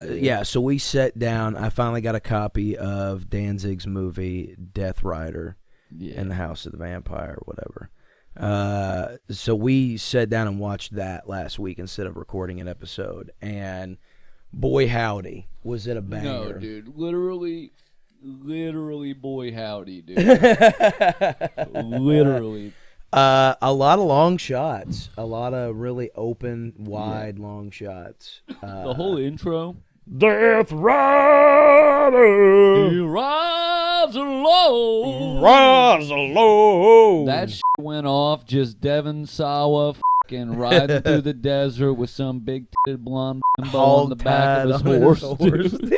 Yeah, so we sat down. I finally got a copy of Danzig's movie Death Rider in the House of the Vampire or whatever. So we sat down and watched that last week instead of recording an episode. And boy howdy, was it a banger. No, dude. Literally, boy howdy, dude. Literally. A lot of long shots. A lot of really open, wide, long shots. The whole intro. Death Rider! He rides alone. Rise alone! That shit went off. Just Devon Sawa fucking riding through the desert with some big titted blonde bimbo on the back of his horse. Dude.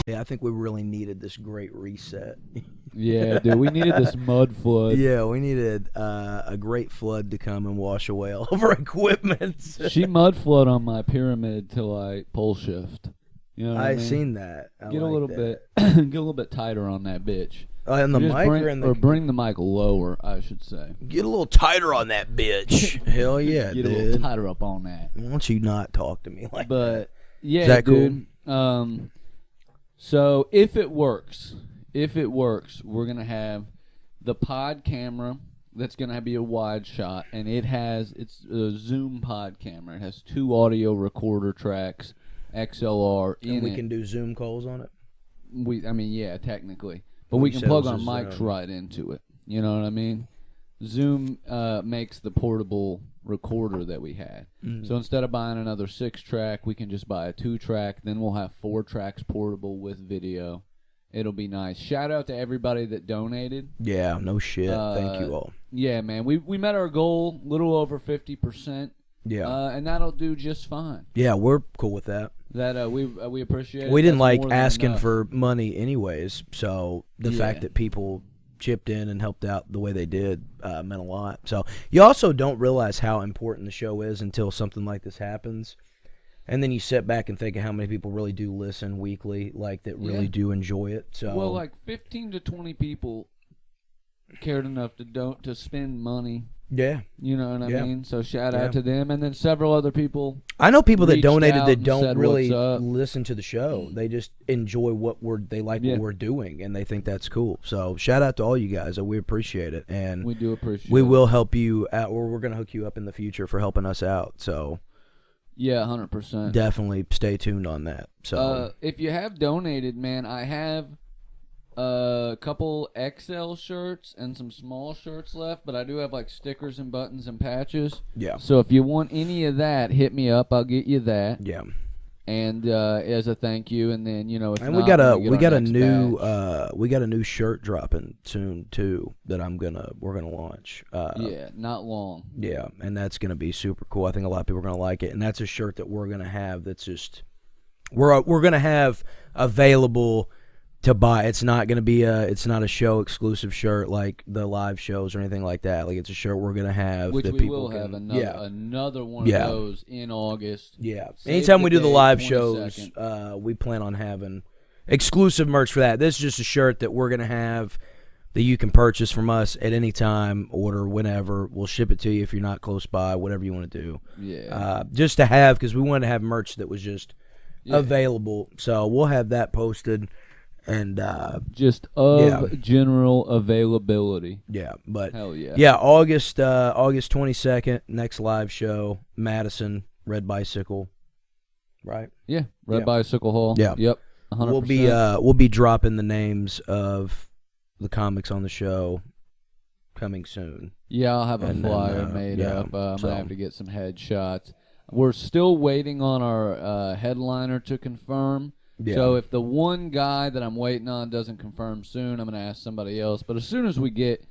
Yeah, I think we really needed this great reset. Yeah, dude, we needed this mud flood. Yeah, we needed a great flood to come and wash away all of our equipment. She mud flood on my pyramid till I pole shift. You know what I mean? Seen that. Get a little bit tighter on that bitch. And the mic bring the mic lower, I should say. Get a little tighter on that bitch. Hell yeah, Get dude. a little tighter up on that. Why don't you not talk to me like that? But yeah, is that dude. cool? So if it works, we're gonna have the pod camera that's gonna be a wide shot, and it's a Zoom pod camera. It has 2 audio recorder tracks, XLR in it. And we can do Zoom calls on it. Yeah, technically, but we can plug our mics right into it. You know what I mean? Zoom makes the portable recorder that we had. So instead of buying another 6-track, we can just buy a 2-track. Then we'll have 4 tracks portable with video. It'll be nice. Shout out to everybody that donated. Yeah, no shit. Thank you all. Yeah, man. We met our goal, little over 50%. Yeah. And that'll do just fine. Yeah, we're cool with that. That we appreciate it. We didn't That's like more than asking enough. for money anyways, so the fact that people chipped in and helped out the way they did meant a lot. So you also don't realize how important the show is until something like this happens. And then you sit back and think of how many people really do listen weekly, like that really do enjoy it. So well, like 15 to 20 people cared enough to spend money. Yeah. You know what I mean? So shout out to them. And then several other people. I know people that donated that and don't said, really "What's up?" listen to the show. They just enjoy what what we're doing, and they think that's cool. So shout out to all you guys. We appreciate it, and we do appreciate we it. will help you out, or we're gonna hook you up in the future for helping us out. So yeah, 100%. Definitely stay tuned on that. So if you have donated, man, I have a couple XL shirts and some small shirts left, but I do have like stickers and buttons and patches. Yeah. So if you want any of that, hit me up. I'll get you that. Yeah. And as a thank you, and then if and not, we got a new batch. we got a new shirt dropping soon too that we're gonna launch. Yeah, not long. Yeah, and that's gonna be super cool. I think a lot of people are gonna like it, and that's a shirt that we're gonna have. That's just we're gonna have available to buy. It's not gonna be it's not a show exclusive shirt like the live shows or anything like that. Like it's a shirt we're gonna have, which that we people will can, have another one Yeah. of those in August. Yeah. Save Anytime we do the date, live 22nd. shows, we plan on having exclusive merch for that. This is just a shirt that we're gonna have that you can purchase from us at any time, order whenever. We'll ship it to you if you're not close by, whatever you want to do. Yeah. Just to have, because we wanted to have merch that was just available. So we'll have that posted. And just general availability. Yeah, but hell yeah. Yeah, August 22nd, next live show, Madison, Red Bicycle. Right? Yeah, Red Bicycle Hall. Yeah. Yep. 100%. We'll be dropping the names of the comics on the show coming soon. Yeah, I'll have a flyer made up. I'm gonna have to get some headshots. We're still waiting on our headliner to confirm. Yeah. So if the one guy that I'm waiting on doesn't confirm soon, I'm going to ask somebody else. But as soon as we get,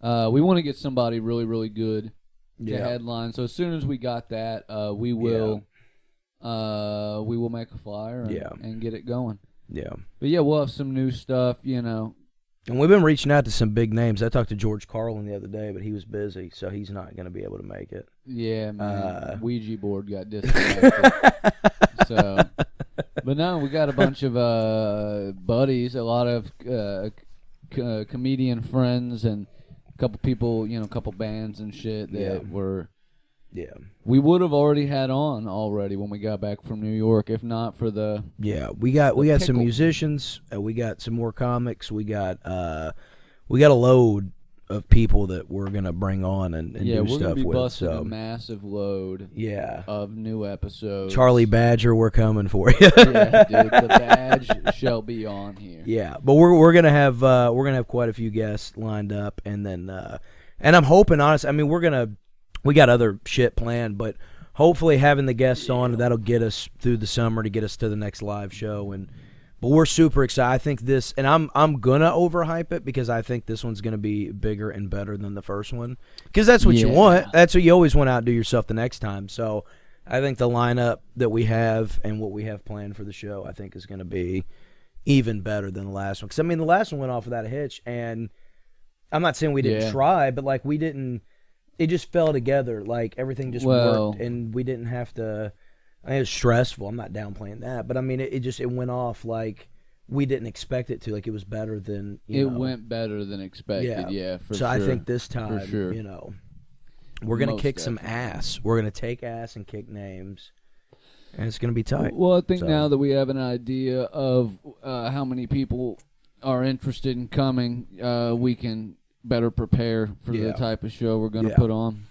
we want to get somebody really, really good to headline. So as soon as we got that, we will make a flyer and get it going. Yeah. But yeah, we'll have some new stuff, And we've been reaching out to some big names. I talked to George Carlin the other day, but he was busy, so he's not going to be able to make it. Yeah, man. Ouija board got disconnected. So, but no, we got a bunch of buddies, a lot of comedian friends, and couple people, a couple bands and shit that were. Yeah. We would have already had on when we got back from New York, if not for the. Yeah, we got some musicians. We got some more comics. We got a load of people that we're gonna bring on and do stuff with. Yeah, we're gonna be busting a massive load. Yeah. Of new episodes. Charlie Badger, we're coming for you. Yeah, dude, the badge shall be on here. Yeah, but we're gonna have quite a few guests lined up, and then and I'm hoping, honestly, I mean we got other shit planned, but hopefully having the guests on, that'll get us through the summer to get us to the next live show. But we're super excited. I think this, and I'm gonna overhype it because I think this one's gonna be bigger and better than the first one. Because that's what you want. That's what you always want to outdo yourself the next time. So I think the lineup that we have and what we have planned for the show, I think, is gonna be even better than the last one. Because I mean, the last one went off without a hitch, and I'm not saying we didn't try, but like we didn't. It just fell together. Like everything just worked, and we didn't have to. I mean, it was stressful. I'm not downplaying that, but I mean, it went off like we didn't expect it to. Like it was better than it went better than expected. Yeah, for sure. So I think this time, we're gonna kick some ass. We're gonna take ass and kick names, and it's gonna be tight. Well, I think now that we have an idea of how many people are interested in coming, we can better prepare for the type of show we're gonna put on.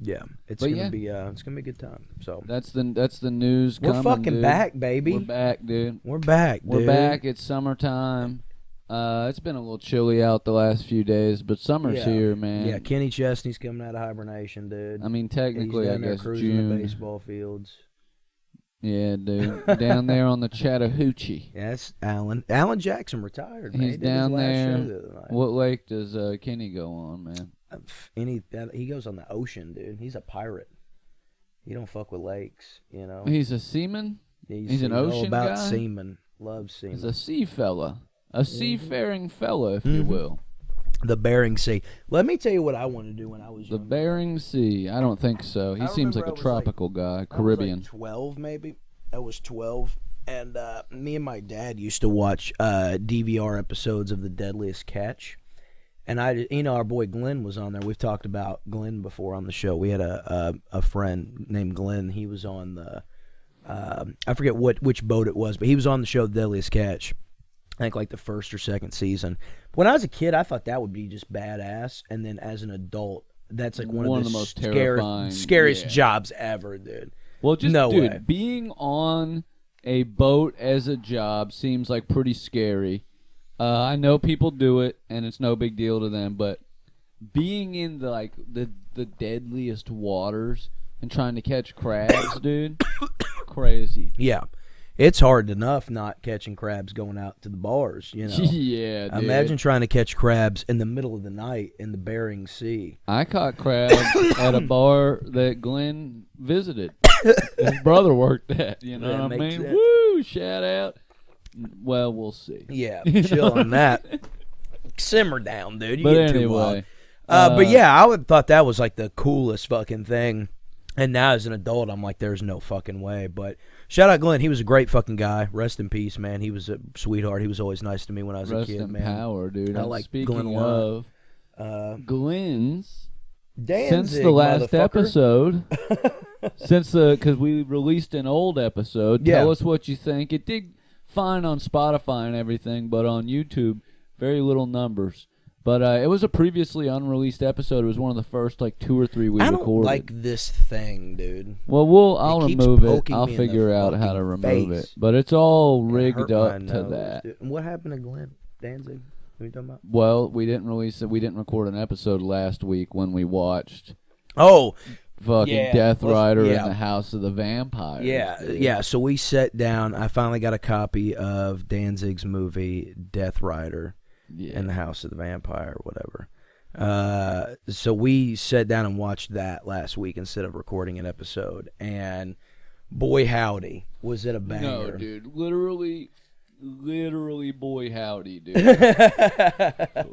Yeah, it's gonna be a good time. So that's the news. We're fucking back, baby. We're back, dude. We're back. We're back. It's summertime. It's been a little chilly out the last few days, but summer's here, man. Yeah, Kenny Chesney's coming out of hibernation, dude. I mean, technically, He's I guess cruising June. the baseball fields. Yeah, dude. Down there on the Chattahoochee. Yeah, that's Alan. Alan Jackson retired, man. He's down there. The what lake does Kenny go on, man? He goes on the ocean, dude. He's a pirate. He don't fuck with lakes, He's a seaman? He's an ocean guy? All about guy? seaman. Loves seaman. He's a sea fella. A seafaring fella, if you will. The Bering Sea. Let me tell you what I wanted to do when I was young. The Bering Sea. I don't think so. He seems like a tropical guy. Caribbean. I was like 12, maybe. I was 12. And me and my dad used to watch DVR episodes of The Deadliest Catch. And our boy Glenn was on there. We've talked about Glenn before on the show. We had a friend named Glenn. He was on the I forget which boat it was, but he was on the show The Deadliest Catch. I think like the first or second season. When I was a kid, I thought that would be just badass. And then as an adult, that's like one of the most scariest jobs ever, dude. Well, being on a boat as a job seems like pretty scary. I know people do it, and it's no big deal to them, but being in the deadliest waters and trying to catch crabs, dude, crazy. Yeah. It's hard enough not catching crabs going out to the bars, Yeah, dude. Imagine trying to catch crabs in the middle of the night in the Bering Sea. I caught crabs at a bar that Glenn visited. His brother worked at, you know what I mean? Sense. Woo, shout out. Well, we'll see. Yeah, chill on that. Simmer down, dude. You but get too wild. But yeah, I would thought that was like the coolest fucking thing. And now as an adult, I'm like, there's no fucking way. But shout out Glenn. He was a great fucking guy. Rest in peace, man. He was a sweetheart. He was always nice to me when I was a kid, man. Rest in power, dude. I like Speaking Glenn of Glenn's, Danzig, since the last episode, because we released an old episode, tell us what you think. It did fine on Spotify and everything, but on YouTube, very little numbers. But it was a previously unreleased episode. It was one of the first 2 or 3 we recorded. I don't like this thing, dude. Well, I'll remove it. I'll figure out how to remove it. But it's all rigged up to that. Dude. What happened to Glenn Danzig? What are you talking about? Well, we didn't release it. We didn't record an episode last week when we watched. Fucking Death Rider in the House of the Vampire. Yeah. So we sat down. I finally got a copy of Danzig's movie Death Rider. In the House of the Vampire, whatever. So we sat down and watched that last week instead of recording an episode. And boy howdy, was it a banger. No, dude. Literally, boy howdy, dude.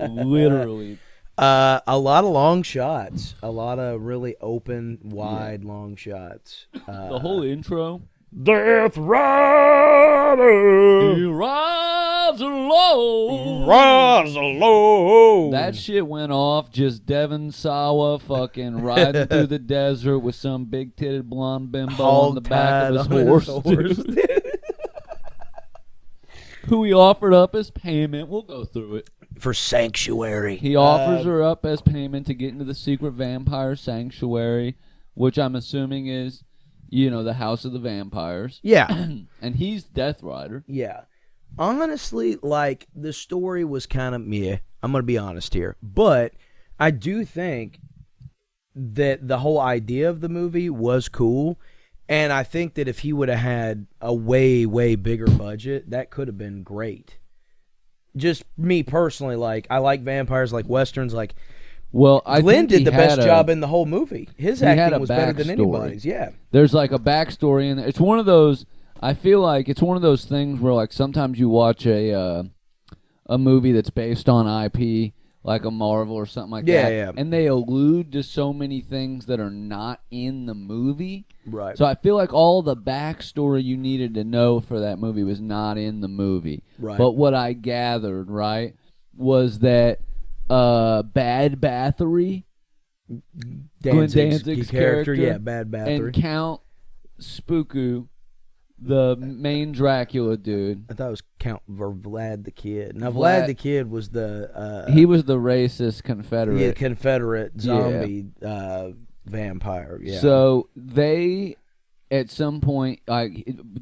Literally. A lot of long shots. A lot of really open, wide, long shots. The whole intro. Death Rider! He rides Rise low. That shit went off. Just Devon Sawa fucking riding through the desert with some big-titted blonde bimbo on the back of his horse. Who he offered up as payment. We'll go through it. For sanctuary. He offers her up as payment to get into the secret vampire sanctuary, which I'm assuming is, the House of the Vampires. Yeah. And he's Death Rider. Yeah. Honestly, the story was kind of meh. I'm going to be honest here. But I do think that the whole idea of the movie was cool. And I think that if he would have had a way, way bigger budget, that could have been great. Just me personally, I like vampires, like Westerns, Well, Glenn did the best job in the whole movie. His acting was better than anybody's, yeah. There's a backstory in there. It's one of those, I feel like it's one of those things where sometimes you watch a movie that's based on IP, like a Marvel or something like that. Yeah. And they allude to so many things that are not in the movie. Right. So I feel like all the backstory you needed to know for that movie was not in the movie. Right. But what I gathered, right, was that Bad Bathory, Danzig's character, yeah, Bad Bathory, and Count Spooku, the main Dracula dude. I thought it was Count Vlad the Kid. Now, Vlad the Kid was the... he was the racist Confederate. Yeah, Confederate zombie vampire, yeah. So they, at some point,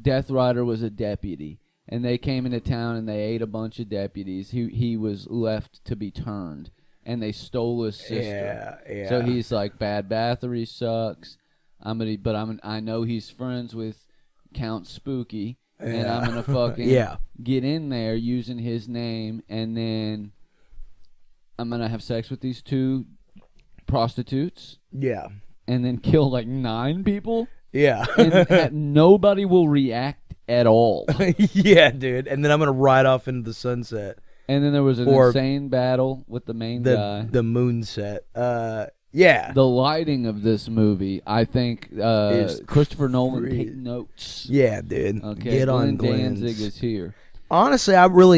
Death Rider was a deputy, and they came into town and they ate a bunch of deputies. He was left to be turned, and they stole his sister. Yeah. So he's like, Bad Bathory sucks. I know he's friends with Count Spooky, and I'm gonna fucking get in there using his name, and then I'm gonna have sex with these two prostitutes. Yeah. And then kill 9 people. Yeah. And nobody will react at all. Yeah, dude. And then I'm gonna ride off into the sunset. And then there was an insane battle with the main guy. The moon set. Yeah. The lighting of this movie, I think, Christopher Nolan take notes. Yeah, dude. Okay, Get on Glenn Danzig is here. Honestly,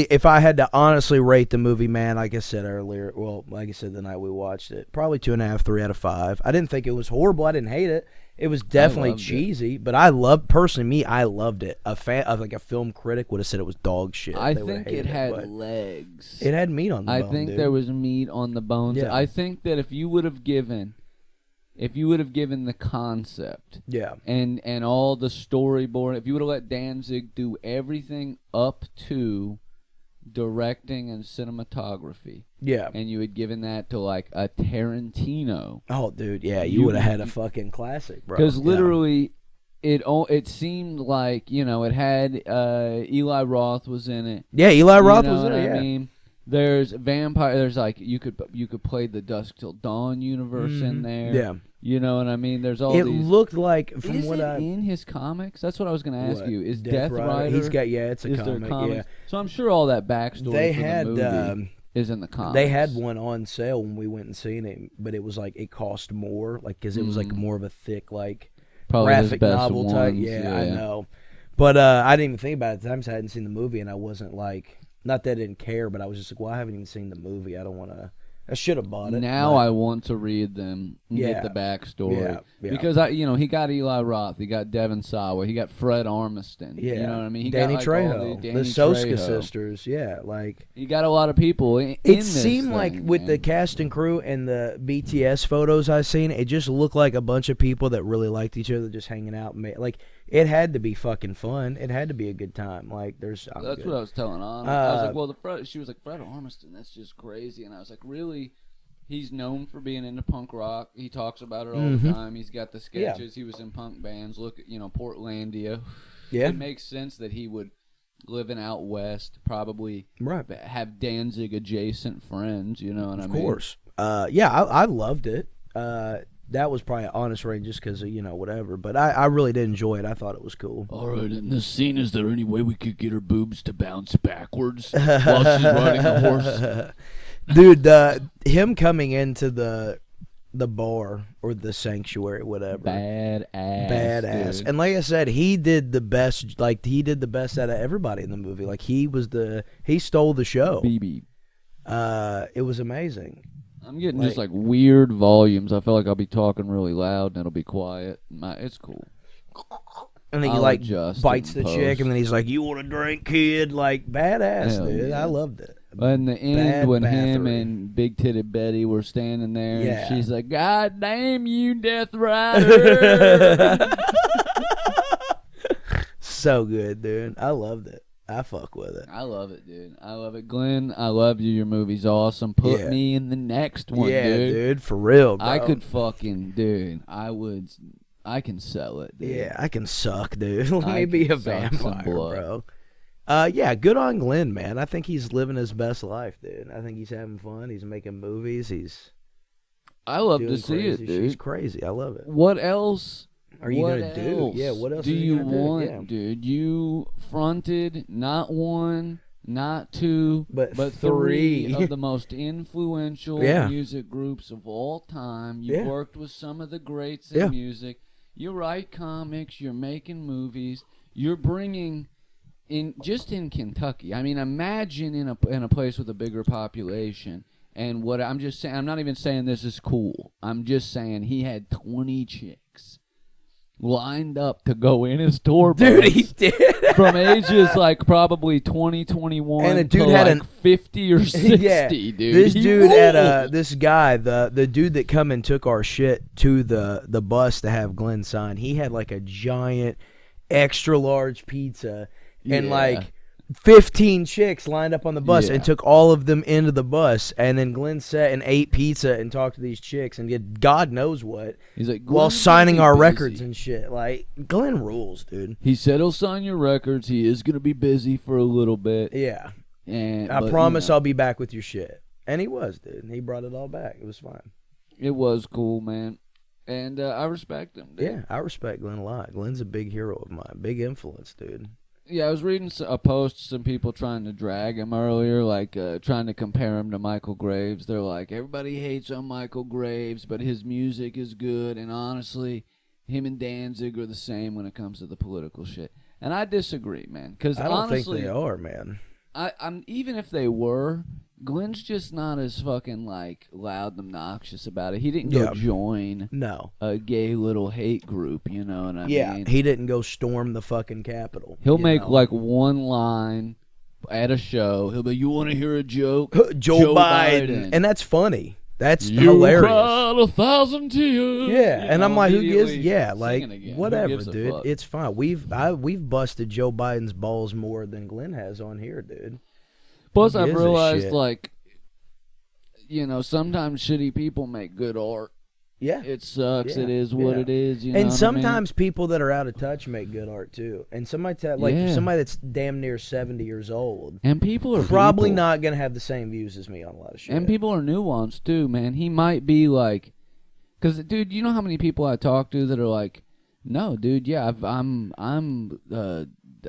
if I had to honestly rate the movie, man, like I said earlier, like I said the night we watched it, probably 2.5, 3 out of 5. I didn't think it was horrible. I didn't hate it. It was definitely cheesy, but I loved it. A film critic would have said it was dog shit. I think it had legs. It had meat on the bone. I think there was meat on the bones. Yeah. I think that if you would have given the concept, and all the storyboard, if you would have let Danzig do everything up to directing and cinematography, and you had given that to a Tarantino, oh dude, you would have had a fucking classic, bro. Because literally, it seemed like it had Eli Roth was in it. Yeah, Eli Roth was in it. I mean, there's vampire. There's you could play the Dusk Till Dawn universe in there. Yeah. You know what I mean? There's all these... It looked like, from is what it in his comics? That's what I was going to ask you. Is Death Rider? He's got, it's a comic, yeah. So I'm sure all that backstory the movie is in the comics. They had one on sale when we went and seen it, but it was it cost more, because it was more of a thick, probably graphic his best novel ones, type. Yeah, I know. But I didn't even think about it at the time, so I hadn't seen the movie, and I wasn't not that I didn't care, but I was just I haven't even seen the movie. I don't want to. I should have bought it. Now I want to read them and get the backstory. Yeah. Because he got Eli Roth, he got Devon Sawa, he got Fred Armiston. Yeah. You know what I mean? He Danny got Trejo, the Soska sisters. Yeah, he got a lot of people. It seemed with the cast and crew and the BTS photos I seen, it just looked like a bunch of people that really liked each other, just hanging out. It had to be fucking fun. It had to be a good time. That's what I was telling Anna. I was like, she was like, Fred Armiston, that's just crazy. And I was like, really? He's known for being into punk rock. He talks about it all the time. He's got the sketches. He was in punk bands. Look at, Portlandia. Yeah. It makes sense that he would live in out west, probably have Danzig adjacent friends, you know what I mean? Of course. I loved it. That was probably an honest rating just because of, whatever. But I really did enjoy it. I thought it was cool. All right, in this scene, is there any way we could get her boobs to bounce backwards while she's riding a horse? Dude, him coming into the the bar or the sanctuary, whatever. Badass. Dude. And like I said, he did the best. Like he did the best out of everybody in the movie. Like he stole the show. BB. It was amazing. I'm getting just like weird volumes. I feel like I'll be talking really loud and it'll be quiet. It's cool. And then he like bites the chick, and then he's like, "You want a drink, kid?" Like badass, Hell dude. yeah. I loved it. But in the end, when him and Big Titted Betty were standing there, and she's like, "God damn you, Death Rider!" So good, dude. I loved it. I fuck with it. I love it, dude. I love it, Glenn. I love you. Your movie's awesome. Put me in the next one, dude. For real, bro. I could fucking, dude. I can sell it, dude. Yeah, I can suck, dude. Let me be a vampire, bro. Yeah, good on Glenn, man. I think he's living his best life, dude. I think he's having fun. He's making movies. I love to see it, dude. She's crazy. I love it. What else are you gonna do? Yeah, what else do you want, dude? You fronted not one, not two, but three of the most influential music groups of all time. You worked with some of the greats in music. You write comics. You're making movies. You're bringing in Kentucky. I mean, imagine in a place with a bigger population. And what I'm just saying, I'm not even saying this is cool. I'm just saying he had 20 chicks lined up to go in his tour bus. Dude, he did. From ages like probably 20, 21 and a dude to had like 50 or 60, dude. This dude had this guy, the dude that come and took our shit to the bus to have Glenn sign. He had like a giant extra large pizza and like 15 chicks lined up on the bus and took all of them into the bus, and then Glenn sat and ate pizza and talked to these chicks and did God knows what. He's like, while signing our records and shit. Like, Glenn rules, dude. He said he'll sign your records. He is gonna be busy for a little bit. Yeah, and I promise I'll be back with your shit. And he was, dude. He brought it all back. It was fine. It was cool, man. And I respect him, dude. Yeah, I respect Glenn a lot. Glenn's a big hero of mine. Big influence, dude. Yeah, I was reading a post, some people trying to drag him earlier, like trying to compare him to Michael Graves. They're like, everybody hates on Michael Graves, but his music is good, and honestly, him and Danzig are the same when it comes to the political shit. And I disagree, man. Because I don't think they are, man. I'm even if they were, Glenn's just not as fucking like loud and obnoxious about it. He didn't go join a gay little hate group, you know what I mean? Yeah, he didn't go storm the fucking Capitol. He'll make like one line at a show. He'll be, "You want to hear a joke? Joe Biden." And that's funny. That's you hilarious. Cried 1,000 tears. Yeah, and I'm like, who gives? Yeah, like again. Whatever, dude. It's fine. We've busted Joe Biden's balls more than Glenn has on here, dude. Plus, I've realized, like, you know, sometimes shitty people make good art. Yeah. It sucks. Yeah. It is what it is. You know and sometimes what I mean? People that are out of touch make good art, too. And somebody somebody that's damn near 70 years old. And people are probably not going to have the same views as me on a lot of shit. And people are nuanced, too, man. He might be like... Because, dude, you know how many people I talk to that are like, no, dude, yeah,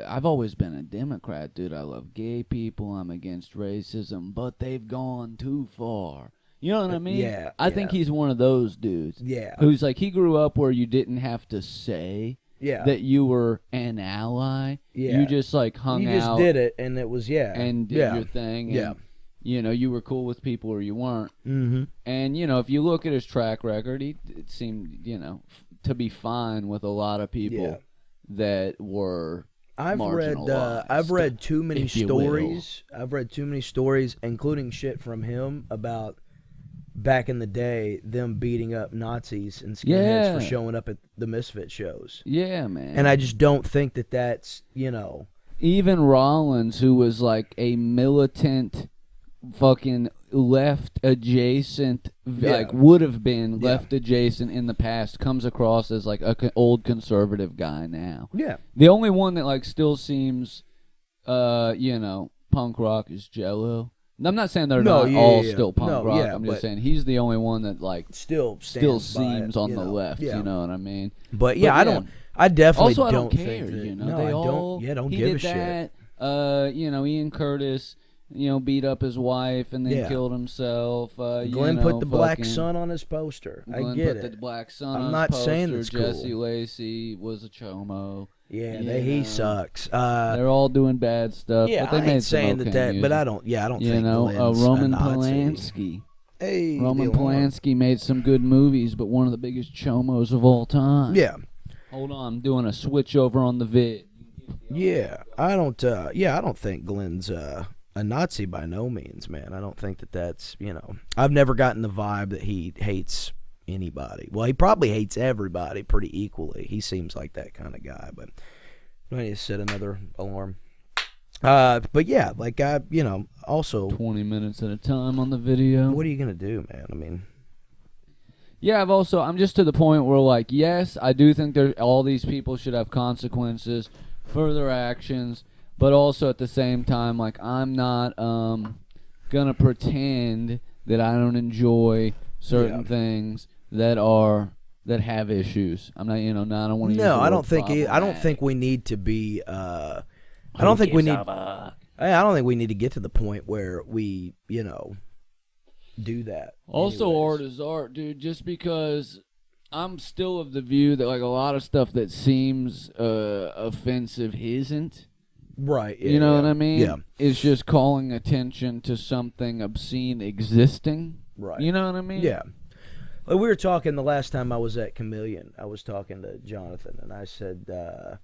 I've always been a Democrat, dude. I love gay people. I'm against racism, but they've gone too far. You know what I mean? Yeah. I think he's one of those dudes. Yeah. Who's like, he grew up where you didn't have to say that you were an ally. Yeah. You just like hung out. You just did it, and it was, and did your thing. And, you know, you were cool with people or you weren't. Mm-hmm. And, you know, if you look at his track record, it seemed, you know, to be fine with a lot of people that were... I've read too many stories. I've read too many stories, including shit from him about back in the day them beating up Nazis and skinheads for showing up at the Misfit shows. Yeah, man. And I just don't think that that's, you know. Even Rollins, who was like a militant fucking left adjacent, like would have been left adjacent in the past, comes across as like a old conservative guy now. Yeah. The only one that like still seems, you know, punk rock is Jello. I'm not saying they're not all still punk rock. I'm just saying he's the only one that like still seems on the left. Yeah. You know what I mean? But I definitely don't think care. That, you know, no, they I all don't give he did a shit. You know, Ian Curtis. beat up his wife and then killed himself. Glenn put the black sun on his poster. Glenn I get put it. The black sun I'm on not his poster. saying it's Jesse cool. Lacey was a chomo. Yeah, he sucks. They're all doing bad stuff. Yeah, but they I made ain't saying okay that. music. But I don't. Yeah, I don't think Glenn's Roman a Nazi. Polanski. Hey, Roman Polanski made some good movies, but one of the biggest chomos of all time. Yeah. Hold on, I'm doing a switch over on the vid. Yeah, I don't. I don't think Glenn's a Nazi by no means, man. I don't think that's. I've never gotten the vibe that he hates anybody. Well, he probably hates everybody pretty equally. He seems like that kind of guy. But I need to set another alarm. But yeah, also 20 minutes at a time on the video. What are you gonna do, man? I mean. Yeah, I'm just to the point where, yes, I do think all these people should have consequences for their actions, but also at the same time, I'm not gonna pretend that I don't enjoy certain things that have issues. I'm not, I don't want to. No, I don't think we need to be. I don't think we need to get to the point where we, do that. Also, anyways. art is art, dude. Just because I'm still of the view that a lot of stuff that seems offensive isn't. Right. Yeah, you know what I mean? Yeah. It's just calling attention to something obscene existing. Right. You know what I mean? Yeah. We were talking the last time I was at Chameleon. I was talking to Jonathan, and I said...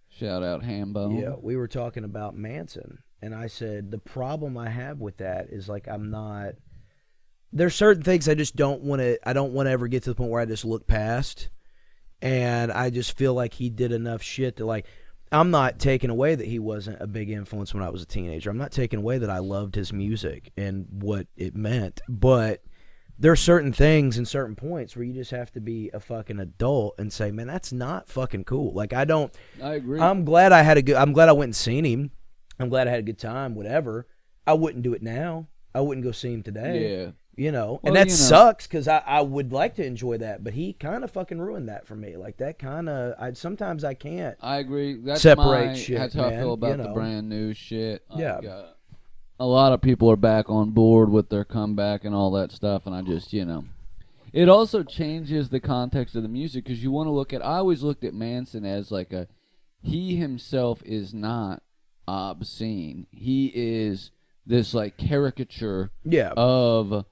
shout out Hambo. Yeah, we were talking about Manson, and I said, the problem I have with that is, I'm not... There's certain things I just don't want to ever get to the point where I just look past, and I just feel like he did enough shit to, I'm not taking away that he wasn't a big influence when I was a teenager. I'm not taking away that I loved his music and what it meant, but... There are certain things and certain points where you just have to be a fucking adult and say, man, that's not fucking cool. I agree. I'm glad I went and seen him. I'm glad I had a good time, whatever. I wouldn't do it now. I wouldn't go see him today. Yeah. And that sucks because I would like to enjoy that, but he kind of fucking ruined that for me. That kind of, sometimes I can't. I agree. That's shit. That's how I feel about the brand new shit. Yeah. A lot of people are back on board with their comeback and all that stuff, and I just, It also changes the context of the music because you want to look at... I always looked at Manson as he himself is not obscene. He is this, caricature of,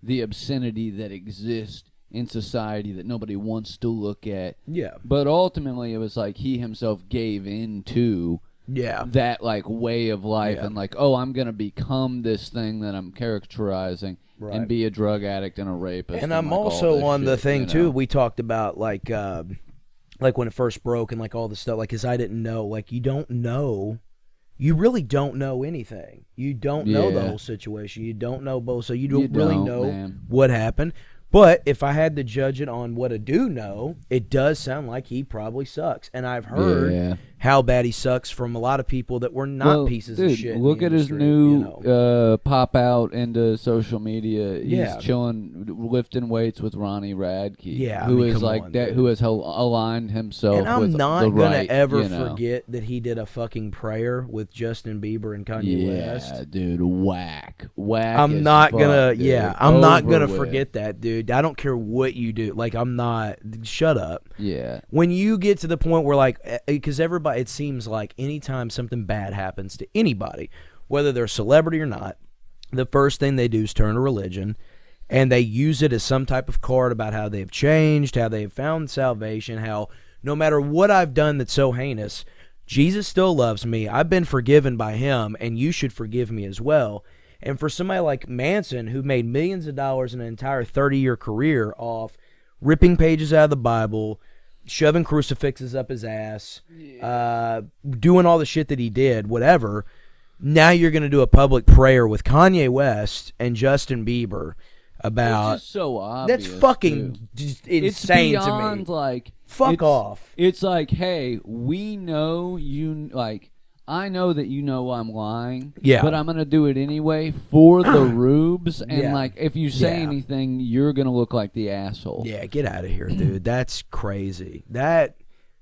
the obscenity that exists in society that nobody wants to look at. Yeah. But ultimately, it was he himself gave into... that way of life and I'm gonna become this thing that I'm characterizing and be a drug addict and a rapist. And I'm also on the thing too. We talked about when it first broke and all the stuff. Because I didn't know. You don't know. You really don't know anything. You don't know the whole situation. You don't know both. So you don't really know what happened. But if I had to judge it on what I do know, it does sound like he probably sucks. And I've heard how bad he sucks from a lot of people that were not pieces of shit. Look at his new pop out into social media. He's chilling, lifting weights with Ronnie Radke. Yeah, who is who has aligned himself with the right. And I'm not gonna ever forget that he did a fucking prayer with Justin Bieber and Kanye West. Yeah, dude, whack. I'm not gonna. I'm not gonna forget that, dude. I don't care what you do. I'm not. Shut up. Yeah. When you get to the point where, because everybody, it seems like anytime something bad happens to anybody, whether they're a celebrity or not, the first thing they do is turn to religion, and they use it as some type of card about how they've changed, how they've found salvation, how no matter what I've done that's so heinous, Jesus still loves me. I've been forgiven by him, and you should forgive me as well. And for somebody like Manson, who made millions of dollars in an entire 30-year career off ripping pages out of the Bible, shoving crucifixes up his ass, doing all the shit that he did, whatever, now you're going to do a public prayer with Kanye West and Justin Bieber about... It's just so obvious. That's fucking just insane it's beyond, to me. Fuck off. It's hey, we know you... I know that you know I'm lying, but I'm going to do it anyway for the rubes, and, if you say anything, you're going to look like the asshole. Yeah, get out of here, dude. That's crazy. That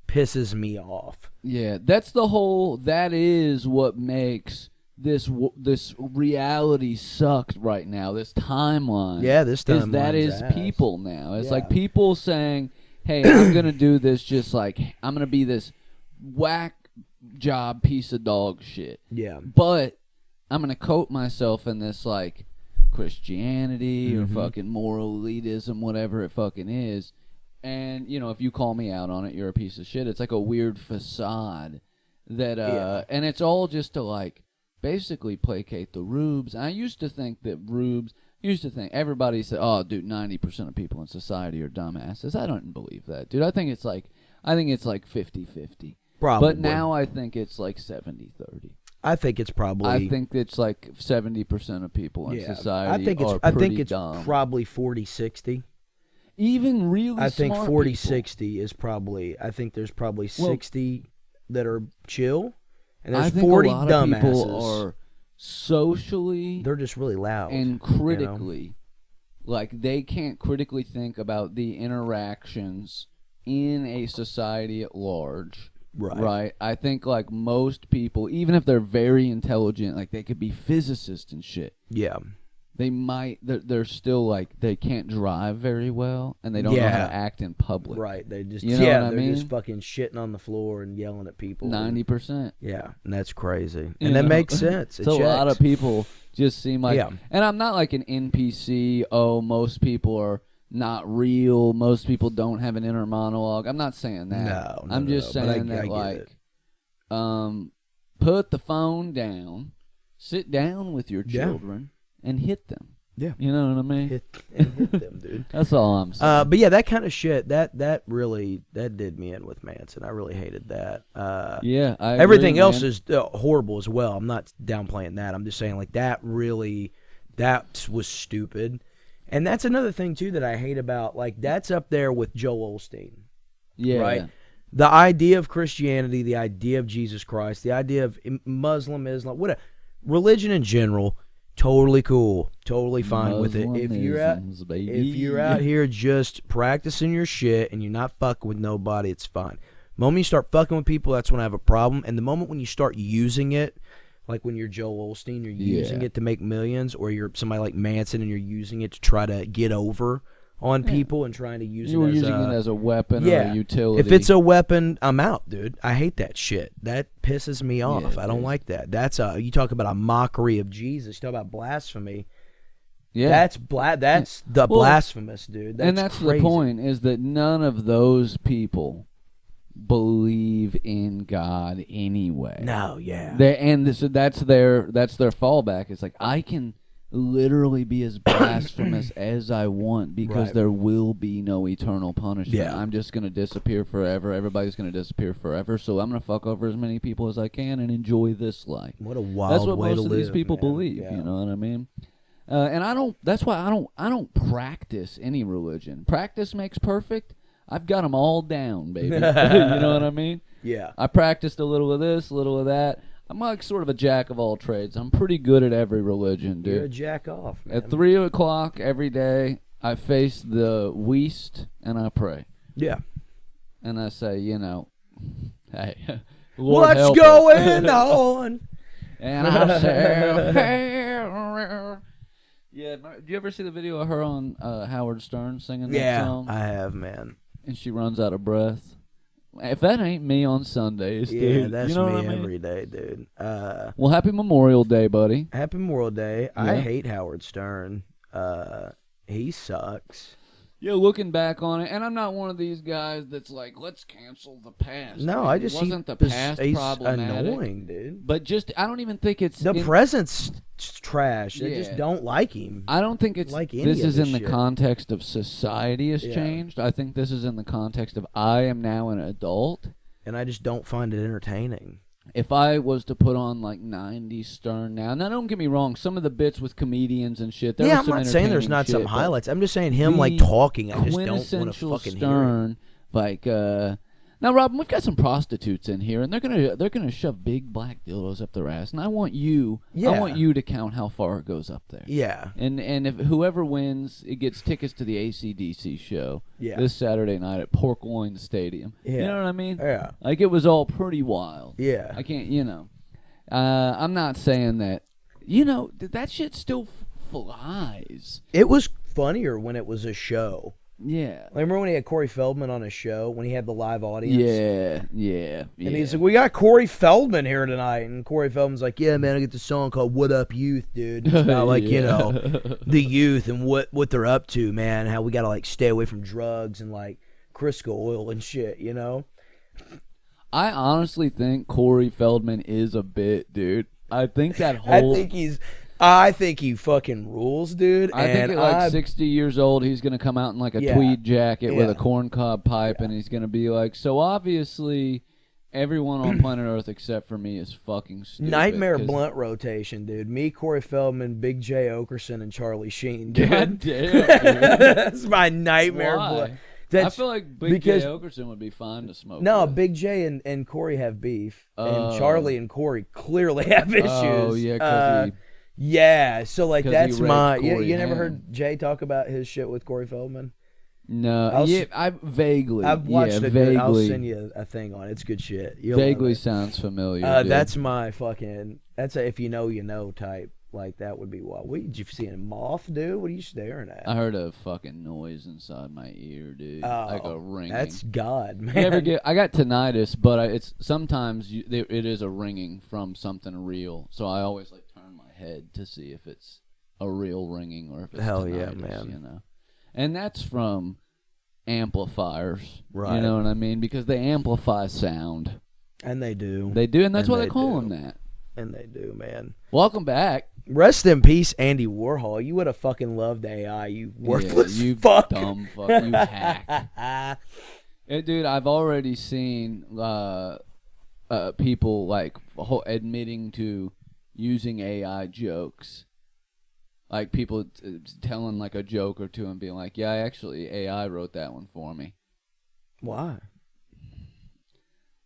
pisses me off. Yeah, that is what makes this reality sucked right now. This timeline. Yeah, this timeline that is ass. people now. It's like people saying, "Hey, I'm gonna do this. Just like I'm gonna be this whack job piece of dog shit." Yeah. But I'm gonna coat myself in this like Christianity or fucking moral elitism, whatever it fucking is. And if you call me out on it, you're a piece of shit. It's like a weird facade that and it's all just to like basically placate the rubes. I used to think that everybody said, "Oh, dude, 90% of people in society are dumbasses." I don't believe that, dude. I think it's like 50-50. Probably. But now I think it's like 70-30. I think it's probably. I think it's like 70% of people in society I think it's dumb. probably 40-60. Even really I think smart 40-60 is probably. I think there's probably 60 that are chill, and there's I think 40 a lot dumbasses. of people are socially They're just really loud and critically, like they can't critically think about the interactions in a society at large. Right. I think like most people, even if they're very intelligent, like they could be physicists and shit. Yeah. They're still like they can't drive very well and they don't know how to act in public. Right. They just they're just fucking shitting on the floor and yelling at people. 90%. Yeah, and that's crazy. And that makes sense. So a lot of people just seem like and I'm not like an NPC, most people are not real, most people don't have an inner monologue. I'm not saying that. No, I'm just saying that like put the phone down, sit down with your children and hit them. Yeah. You know what I mean? Hit them, dude. That's all I'm saying. But yeah, that kind of shit, that really did me in with Manson. I really hated that. I everything agree, else man. is horrible as well. I'm not downplaying that. I'm just saying like that was stupid. And that's another thing too that I hate about like that's up there with Joel Osteen. Yeah. Right? The idea of Christianity, the idea of Jesus Christ, the idea of Islam, whatever, religion in general, totally cool, totally fine with it. If you're out here just practicing your shit and you're not fucking with nobody, it's fine. The moment you start fucking with people, that's when I have a problem. And the moment when you start using it, like when you're Joel Osteen, you're using it to make millions, or you're somebody like Manson and you're using it to try to get over on people and trying to use you were it as using it as a weapon or a utility. If it's a weapon, I'm out, dude. I hate that shit. That pisses me off. Yeah, I don't like that. That's you talk about a mockery of Jesus. You talk about blasphemy. Yeah, that's blasphemous, dude. That's crazy. the point, is that none of those people believe in God anyway. No, yeah. That's their fallback. It's like I can literally be as blasphemous as I want because there will be no eternal punishment. Yeah. I'm just going to disappear forever. Everybody's going to disappear forever. So I'm going to fuck over as many people as I can and enjoy this life. What a wild way to live. That's what most of these people man. believe. Yeah. You know what I mean? And I don't. That's why I don't practice any religion. Practice makes perfect. I've got them all down, baby. You know what I mean? Yeah. I practiced a little of this, a little of that. I'm like sort of a jack of all trades. I'm pretty good at every religion, dude. You're a jack off, man. At 3 o'clock every day, I face the west and I pray. Yeah. And I say, hey, Lord what's help going on? And I say, yeah. Do you ever see the video of her on Howard Stern singing that song? Yeah, I have, man. And she runs out of breath. If that ain't me on Sundays, dude. Yeah, that's you know me what I mean? every day, dude. Well, happy Memorial Day, buddy. Happy Memorial Day. Yeah. I hate Howard Stern. He sucks. Yeah, looking back on it, and I'm not one of these guys that's like, let's cancel the past. No, wasn't the past he's problematic. annoying, dude. But I don't even think it's the present's trash. They just don't like him. I don't think it's like this is in the shit. context of society has changed. I think this is in the context of I am now an adult, and I just don't find it entertaining. If I was to put on like 90s Stern now don't get me wrong, some of the bits with comedians and shit. I'm not saying there's not some highlights. I'm just saying him like talking. I just don't want to fucking Stern, hear it. Like now, Robin, we've got some prostitutes in here, and they're gonna shove big black dildos up their ass, and I want you to count how far it goes up there. Yeah. And if whoever wins, it gets tickets to the AC/DC show this Saturday night at Pork Loin Stadium. Yeah. You know what I mean? Yeah. Like it was all pretty wild. Yeah. I can't, I'm not saying that. You know, that shit still flies. It was funnier when it was a show. Yeah. Remember when he had Corey Feldman on his show, when he had the live audience? Yeah. And he's like, we got Corey Feldman here tonight. And Corey Feldman's like, yeah, man, I get this song called What Up Youth, dude. It's about, like, you know, the youth and what they're up to, man. How we got to, like, stay away from drugs and, like, Crisco oil and shit, you know? I honestly think Corey Feldman is a bit, dude. I think that whole... I think he fucking rules, dude. I think at like 60 years old, he's going to come out in like a tweed jacket with a corncob pipe, and he's going to be like, so obviously everyone on planet Earth except for me is fucking stupid. Nightmare blunt rotation, dude. Me, Corey Feldman, Big J. Okerson, and Charlie Sheen, dude. God damn, dude. That's my nightmare blunt. I feel like Big J. Okerson would be fine to smoke with. Big J and Corey have beef, and Charlie and Corey clearly have issues. Oh, yeah, because yeah, so like that's my. You never heard Jay talk about his shit with Corey Feldman? No, I vaguely. I've watched it. Vaguely. I'll send you a thing on it. It's good shit. Vaguely sounds familiar. That's my fucking. That's a if you know you know type. Like that would be what? Did you see a moth, dude? What are you staring at? I heard a fucking noise inside my ear, dude. Like a ringing. That's God, man. You ever I got tinnitus, but it's sometimes it is a ringing from something real. So I always like turn my head to see if it's a real ringing or if it's hell tinnitus, yeah, man. You know, and that's from amplifiers, right? You know what I mean? Because they amplify sound, and they do, and that's why they call them that. And they do, man. Welcome back. Rest in peace, Andy Warhol. You would have fucking loved AI, you worthless you fuck. Dumb fuck. You hack. Dude, I've already seen people like admitting to using AI jokes. Like people telling like a joke or two and being like, yeah, actually AI wrote that one for me. Why?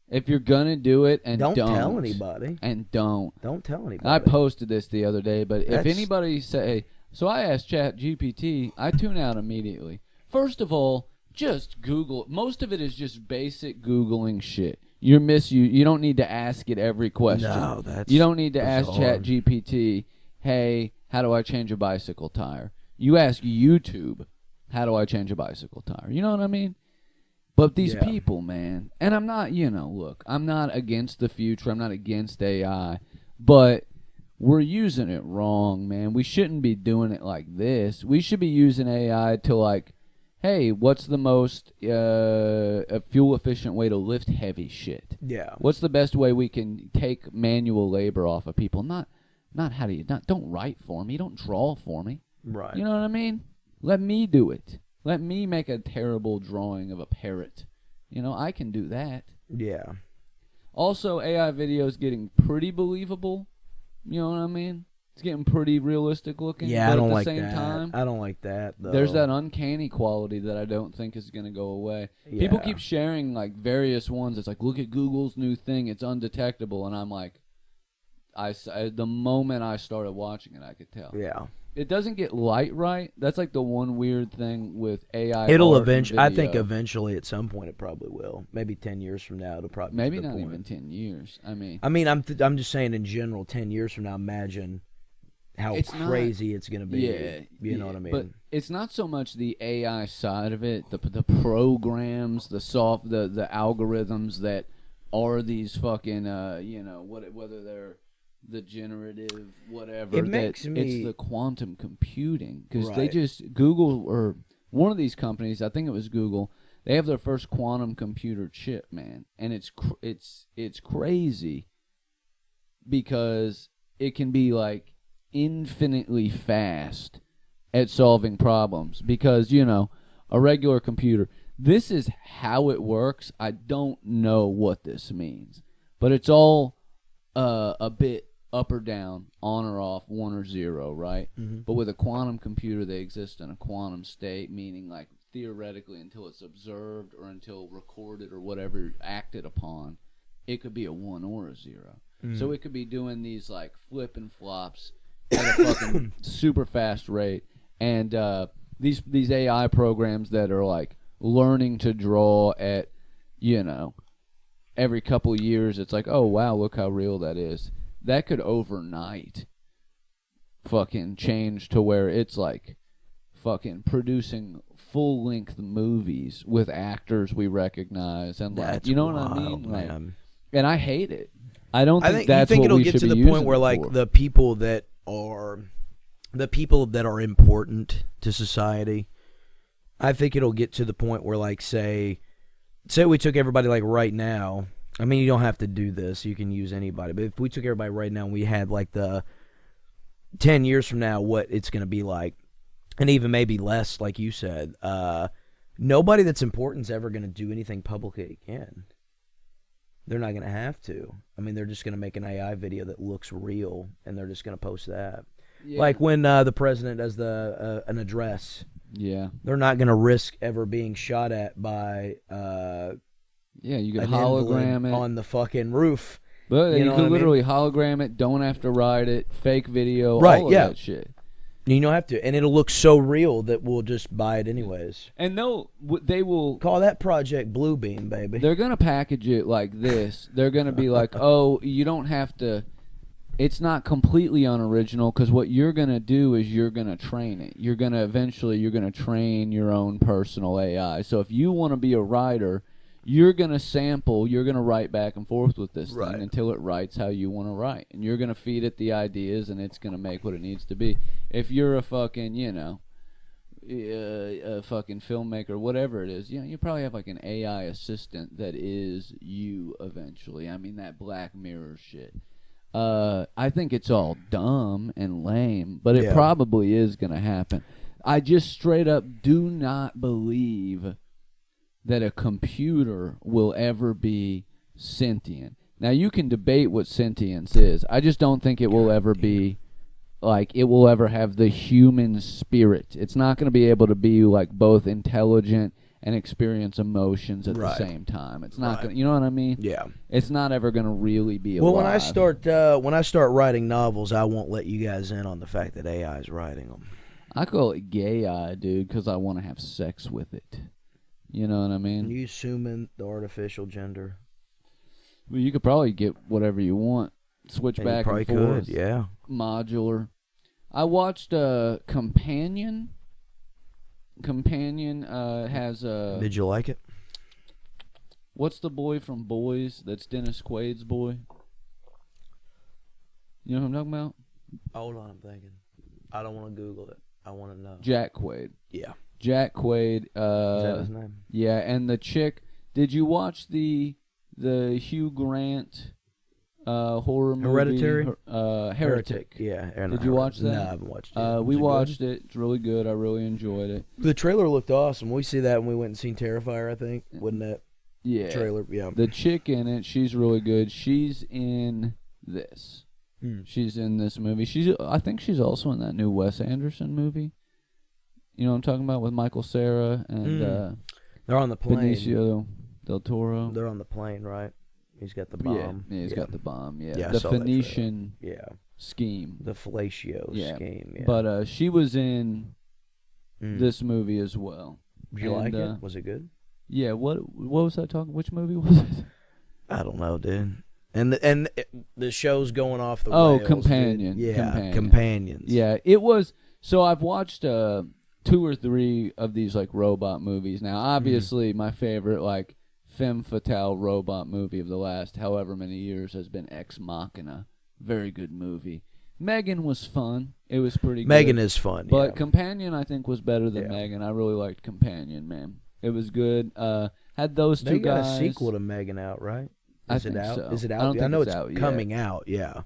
If you're gonna do it, and don't tell anybody, don't tell anybody. I posted this the other day, but if anybody say, so I asked ChatGPT, I tune out immediately. First of all, just Google. Most of it is just basic Googling shit. You don't need to ask it every question. No, you don't need to ask ChatGPT, hey, how do I change a bicycle tire? You ask YouTube, how do I change a bicycle tire? You know what I mean? But these people, man, and I'm not, look, I'm not against the future. I'm not against AI, but we're using it wrong, man. We shouldn't be doing it like this. We should be using AI to like, hey, what's the most fuel-efficient way to lift heavy shit? Yeah. What's the best way we can take manual labor off of people? Not don't write for me. Don't draw for me. Right. You know what I mean? Let me do it. Let me make a terrible drawing of a parrot. I can do that. Yeah. Also, AI videos getting pretty believable. You know what I mean? It's getting pretty realistic looking. Yeah, but I don't at the like same that. time, I don't like that, though. There's that uncanny quality that I don't think is going to go away. Yeah. People keep sharing, like, various ones. It's like, look at Google's new thing. It's undetectable. And I'm like, the moment I started watching it, I could tell. Yeah. It doesn't get light right. That's like the one weird thing with AI. It'll eventually. I think eventually, at some point, it probably will. Maybe 10 years from now, it'll probably. Maybe not even 10 years. I mean, I'm just saying in general. 10 years from now, imagine how crazy it's gonna be. Yeah, you know what I mean. But it's not so much the AI side of it. The programs, the algorithms that are these fucking whether they're the generative whatever. It makes me. It's the quantum computing because they just Google or one of these companies. I think it was Google. They have their first quantum computer chip, man, and it's crazy because it can be like infinitely fast at solving problems because a regular computer. This is how it works. I don't know what this means, but it's all a bit up or down, on or off, 1 or 0, right? Mm-hmm. But with a quantum computer, they exist in a quantum state, meaning like theoretically until it's observed or until recorded or whatever acted upon, it could be a 1 or a 0. Mm-hmm. So it could be doing these like flip and flops at a fucking super fast rate. And these AI programs that are like learning to draw at, every couple years, it's like, oh, wow, look how real that is. that could overnight fucking change to where it's like fucking producing full-length movies with actors we recognize and like, That's you know wild, what I mean? Like, man. and I hate it. I don't think you that's think what it'll we get should to be the using point where it like for. the people that are important to society. I think it'll get to the point where like say we took everybody like right now. I mean, you don't have to do this. You can use anybody. But if we took everybody right now and we had like the 10 years from now what it's going to be like, and even maybe less, like you said, nobody that's important is ever going to do anything publicly again. They're not going to have to. I mean, they're just going to make an AI video that looks real, and they're just going to post that. Yeah. Like when the president does an address. Yeah. They're not going to risk ever being shot at by you can hologram it on the fucking roof. But you can literally hologram it, don't have to write it, fake video, right, all of that shit. You don't have to, and it'll look so real that we'll just buy it anyways. And they will call that Project Bluebeam, baby. They're gonna package it like this. They're gonna be like, "Oh, you don't have to." It's not completely unoriginal because what you're gonna do is you're gonna train it. You're gonna train your own personal AI. So if you want to be a writer, you're going to sample, you're going to write back and forth with this thing until it writes how you want to write. And you're going to feed it the ideas, and it's going to make what it needs to be. If you're a fucking, a fucking filmmaker, whatever it is, you probably have like an AI assistant that is you eventually. I mean, that Black Mirror shit. I think it's all dumb and lame, but it probably is going to happen. I just straight up do not believe that a computer will ever be sentient. Now, you can debate what sentience is. I just don't think it will ever be, like, it will ever have the human spirit. It's not going to be able to be, like, both intelligent and experience emotions at the same time. It's not going to, you know what I mean? Yeah. It's not ever going to really be alive. Well, when I start writing novels, I won't let you guys in on the fact that AI is writing them. I call it gay-eye, dude, because I want to have sex with it. You know what I mean? You assuming the artificial gender. Well, you could probably get whatever you want. Switch back and forth. Yeah. Modular. I watched Companion. Companion has a... Did you like it? What's the boy from Boys that's Dennis Quaid's boy? You know what I'm talking about? Hold on, I'm thinking. I don't want to Google it. I want to know. Jack Quaid. Yeah. Jack Quaid. Is that his name? Yeah, and the chick. Did you watch the Hugh Grant horror movie? Hereditary? Heretic. Yeah. Did you watch that? No, I haven't watched it. We watched it. It's really good. I really enjoyed it. The trailer looked awesome. We see that when we went and seen Terrifier, I think. Wasn't that? Yeah. Trailer, yeah. The chick in it, she's really good. She's in this. She's in this movie. I think she's also in that new Wes Anderson movie. You know what I'm talking about, with Michael Cera and they're on the plane. Benicio del Toro. They're on the plane, right? He's got the bomb. Yeah, he's got the bomb. Yeah, I the saw that Phoenician scheme. The fellatio scheme. Yeah. But she was in this movie as well. Did you like it? Was it good? Yeah. What was I talking? Which movie was it? I don't know, dude. And the show's going off the rails. Oh, Companion. Dude. Yeah, Companions. Yeah, it was. So I've watched 2 or 3 of these like robot movies now. Obviously, my favorite like femme fatale robot movie of the last however many years has been Ex Machina. Very good movie. Megan was fun. It was pretty good. Megan is fun, but Companion I think was better than Megan. I really liked Companion, man. It was good. Had those two guys. Got a sequel to Megan out, right? Is it out? So. Is it out? I don't think know it's out coming yet. out. Yeah.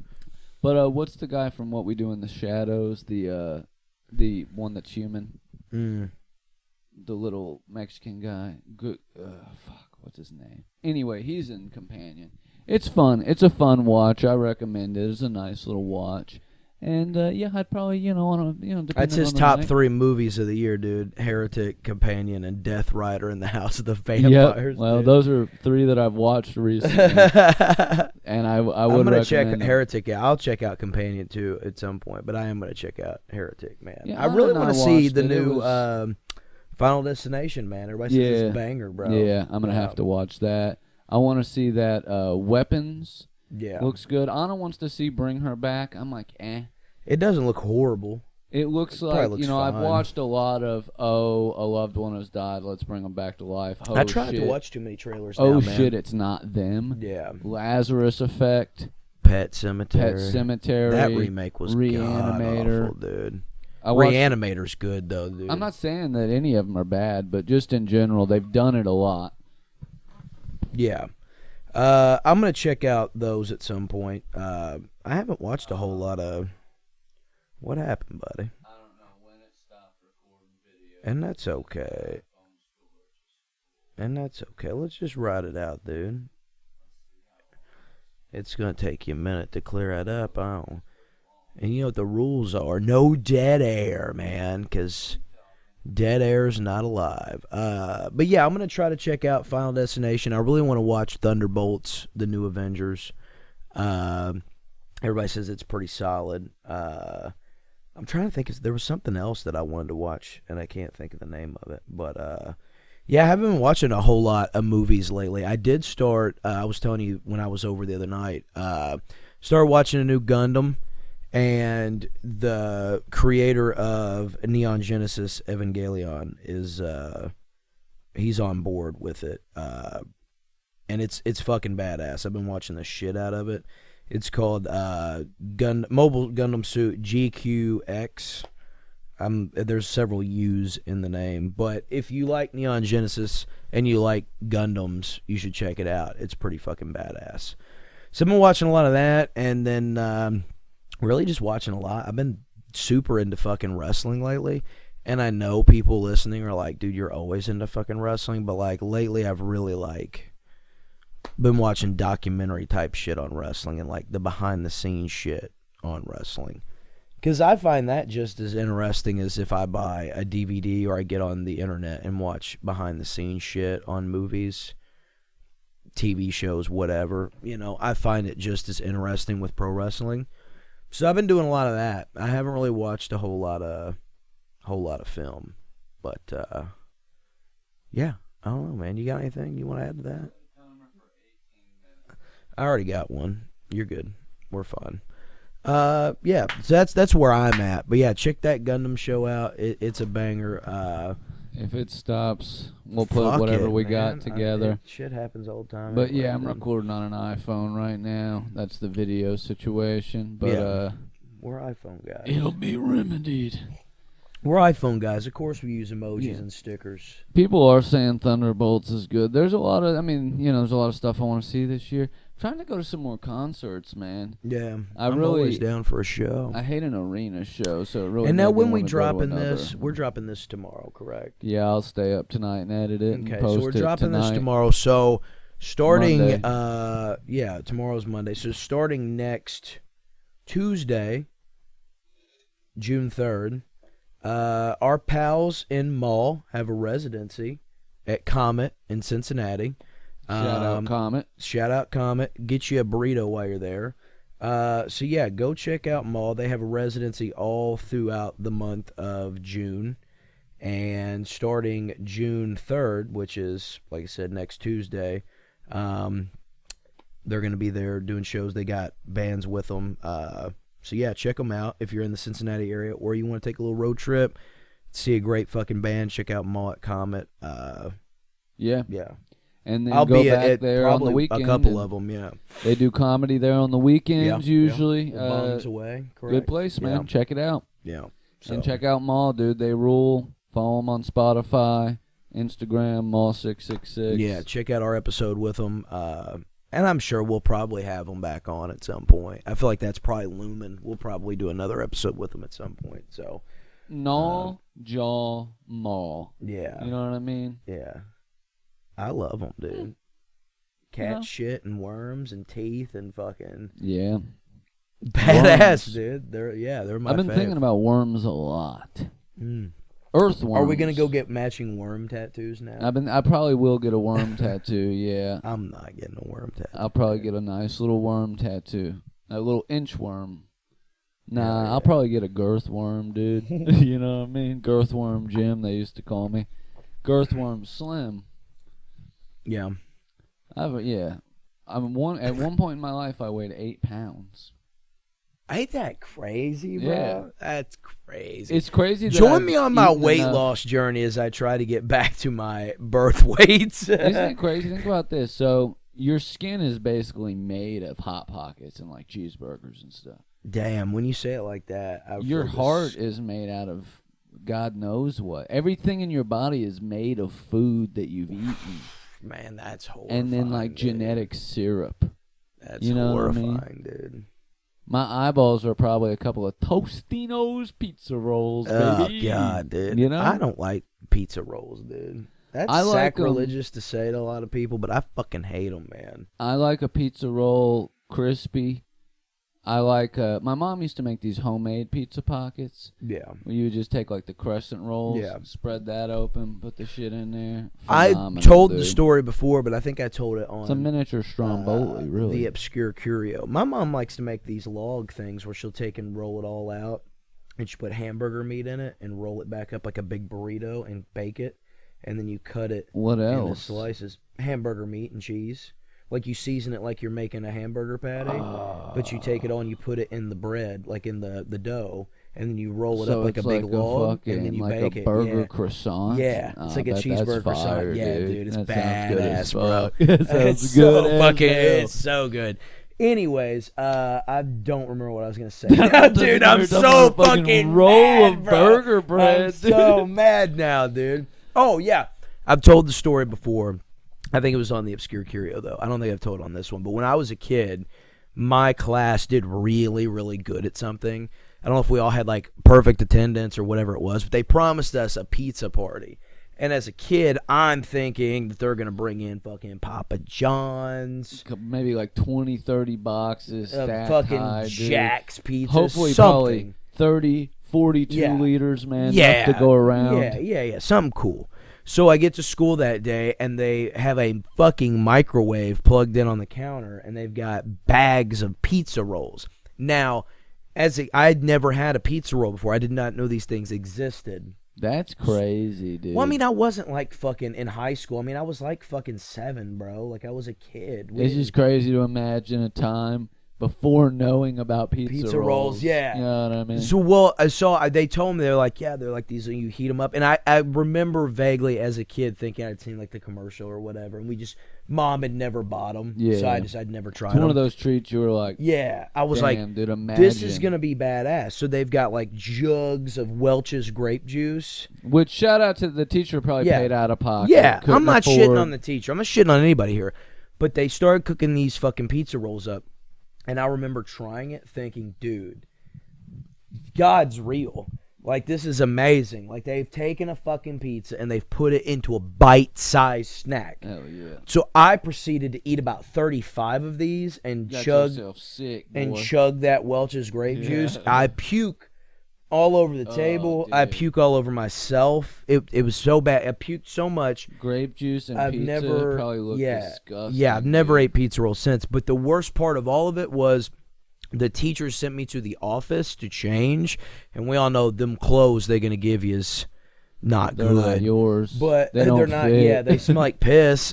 But what's the guy from What We Do in the Shadows? The one that's human. The little Mexican guy. Good. What's his name? Anyway, he's in Companion. It's fun. It's a fun watch. I recommend it. It's a nice little watch. And I'd probably want to That's his top 3 movies of the year, dude. Heretic, Companion, and Death Rider in the House of the Vampires. Yep. Well, dude. Those are 3 that I've watched recently, and I would I'm gonna check them. Heretic out. I'll check out Companion too at some point, but I am gonna check out Heretic, man. Yeah, I really want to see the it. new Final Destination, man. Everybody says it's a banger, bro. Yeah, I'm gonna have to watch that. I want to see that Weapons. Yeah. Looks good. Anna wants to see Bring Her Back. I'm like, eh. It doesn't look horrible. It looks like, looks I've watched a lot of, a loved one has died, let's bring them back to life. I tried to watch too many trailers now, man. shit, it's not them. Yeah. Lazarus Effect. Pet Cemetery. That remake was Reanimator. god-awful, dude. Reanimator's good, though, dude. I'm not saying that any of them are bad, but just in general, they've done it a lot. Yeah. I'm going to check out those at some point. I haven't watched a whole lot of... What happened, buddy? I don't know when it stopped recording video. And that's okay. Let's just ride it out, dude. It's going to take you a minute to clear that up. And you know what the rules are. No dead air, man, because dead air is not alive. But yeah, I'm going to try to check out Final Destination. I really want to watch Thunderbolts, the new Avengers. Everybody says it's pretty solid. I'm trying to think. There was something else that I wanted to watch, and I can't think of the name of it. But, yeah, I haven't been watching a whole lot of movies lately. I did start, I was telling you when I was over the other night, started watching a new Gundam, and the creator of Neon Genesis Evangelion is, he's on board with it. And it's fucking badass. I've been watching the shit out of it. It's called Mobile Gundam Suit GQX. There's several U's in the name, but if you like Neon Genesis and you like Gundams, you should check it out. It's pretty fucking badass. So I've been watching a lot of that, and then really just watching a lot. I've been super into fucking wrestling lately, and I know people listening are like, dude, you're always into fucking wrestling, but like lately I've really been watching documentary type shit on wrestling and like the behind the scenes shit on wrestling, because I find that just as interesting as if I buy a DVD or I get on the internet and watch behind the scenes shit on movies, TV shows, whatever. You know, I find it just as interesting with pro wrestling. So I've been doing a lot of that. I haven't really watched a whole lot of film, but yeah, I don't know, man. You got anything you want to add to that? I already got one. You're good. We're fine. Yeah, so that's where I'm at. But yeah, check that Gundam show out. It's a banger. If it stops, we'll put whatever we got together. Shit happens all the time. But yeah, I'm recording on an iPhone right now. That's the video situation. But yeah. We're iPhone guys. It'll be remedied. We're iPhone guys. Of course we use emojis and stickers. People are saying Thunderbolts is good. There's a lot of, there's a lot of stuff I want to see this year. I'm trying to go to some more concerts, man. Yeah, I'm always down for a show. I hate an arena show, so it really. And now when we dropping this, we're dropping this tomorrow, correct? Yeah, I'll stay up tonight and edit it and post it tonight. So we're dropping this tomorrow. So starting, tomorrow's Monday. So starting next Tuesday, June 3rd, our pals in Mall have a residency at Comet in Cincinnati. Shout out Comet. Get you a burrito while you're there. So yeah, go check out Mall. They have a residency all throughout the month of June. And starting June 3rd, which is, like I said, next Tuesday, they're going to be there doing shows. They got bands with them. So yeah, check them out if you're in the Cincinnati area or you want to take a little road trip, see a great fucking band, check out Mall at Comet. Yeah. And then I'll go be back there on the weekend. A couple of them, yeah. They do comedy there on the weekends usually. Bums away, correct. Good place, man. Yeah. Check it out. Yeah. So. And check out Mall, dude. They rule. Follow them on Spotify, Instagram, Mall666. Yeah, check out our episode with them. And I'm sure we'll probably have them back on at some point. I feel like that's probably looming. We'll probably do another episode with them at some point. So, Jaw Mall. Yeah. You know what I mean? Yeah. I love them, dude. Cat shit and worms and teeth and fucking badass, dude. They're my. I've been thinking about worms a lot. Earthworms. Are we gonna go get matching worm tattoos now? I probably will get a worm tattoo. Yeah. I'm not getting a worm tattoo. I'll probably get a nice little worm tattoo, a little inchworm. Nah, I'll probably get a girth worm, dude. You know what I mean? Girth worm Jim, they used to call me. Girth worm Slim. Yeah. I At one point in my life, I weighed 8 pounds. Ain't that crazy, bro? Yeah. That's crazy. It's crazy. Join me on my weight loss journey as I try to get back to my birth weights. Isn't it crazy? Think about this. So your skin is basically made of Hot Pockets and like cheeseburgers and stuff. Damn, when you say it like that, your heart is made out of God knows what. Everything in your body is made of food that you've eaten. Man, that's horrifying. And then like genetic syrup. That's horrifying, what I mean? Dude. My eyeballs are probably a couple of Tostino's pizza rolls, baby. Oh, God, dude. You know? I don't like pizza rolls, dude. That's sacrilegious to say to a lot of people, but I fucking hate them, man. I like a pizza roll crispy. I like, my mom used to make these homemade pizza pockets. Yeah. Where you would just take like the crescent rolls, spread that open, put the shit in there. I told the story before, but I think I told it on... It's a miniature Stromboli, really. The Obscure Curio. My mom likes to make these log things where she'll take and roll it all out, and she put hamburger meat in it and roll it back up like a big burrito and bake it, and then you cut it into slices. Hamburger meat and cheese. Like you season it like you're making a hamburger patty, but you take it on, you put it in the bread, like in the dough, and then you roll it up like a big log, and then you bake it. Burger croissant. Yeah, it's like a cheeseburger croissant. Yeah, dude, it's badass, bro. It sounds good. It's so good. Anyways, I don't remember what I was gonna say. Dude, I'm so fucking roll mad, of burger bread. I'm so mad now, dude. Oh yeah, I've told the story before. I think it was on the Obscure Curio, though. I don't think I've told it on this one. But when I was a kid, my class did really, really good at something. I don't know if we all had, like, perfect attendance or whatever it was, but they promised us a pizza party. And as a kid, I'm thinking that they're going to bring in fucking Papa John's. Maybe like 20, 30 boxes stacked fucking high, Jack's Pizza. Hopefully something. Probably 30, 42 liters, man. Yeah. Enough to go around. Yeah. Something cool. So I get to school that day, and they have a fucking microwave plugged in on the counter, and they've got bags of pizza rolls. Now, I'd never had a pizza roll before. I did not know these things existed. That's crazy, dude. Well, I mean, I wasn't like fucking in high school. I mean, I was like fucking 7, bro. Like, I was a kid. It's just crazy to imagine a time before knowing about pizza rolls. Yeah. You know what I mean? So, they told me, they're like these, you heat them up. And I remember vaguely as a kid thinking I'd seen like the commercial or whatever. And Mom had never bought them. Yeah. So I'd never tried them. It's one of those treats you were like, yeah. I was like, dude, imagine. This is going to be badass. So they've got like jugs of Welch's grape juice. Which, shout out to the teacher, probably paid out of pocket. Yeah. I'm not shitting on the teacher. I'm not shitting on anybody here. But they started cooking these fucking pizza rolls up. And I remember trying it thinking, dude, God's real. Like, this is amazing. Like, they've taken a fucking pizza and they've put it into a bite-sized snack. Hell yeah. So I proceeded to eat about 35 of these and chug that Welch's grape juice. I puke all over the table. Dude. I puke all over myself. It was so bad. I puked so much. Grape juice and pizza probably look disgusting. Yeah, I've never ate pizza rolls since. But the worst part of all of it was the teacher sent me to the office to change. And we all know them clothes they're going to give you is not they're good. Not yours. But they're not. Fit. Yeah, they smell like piss.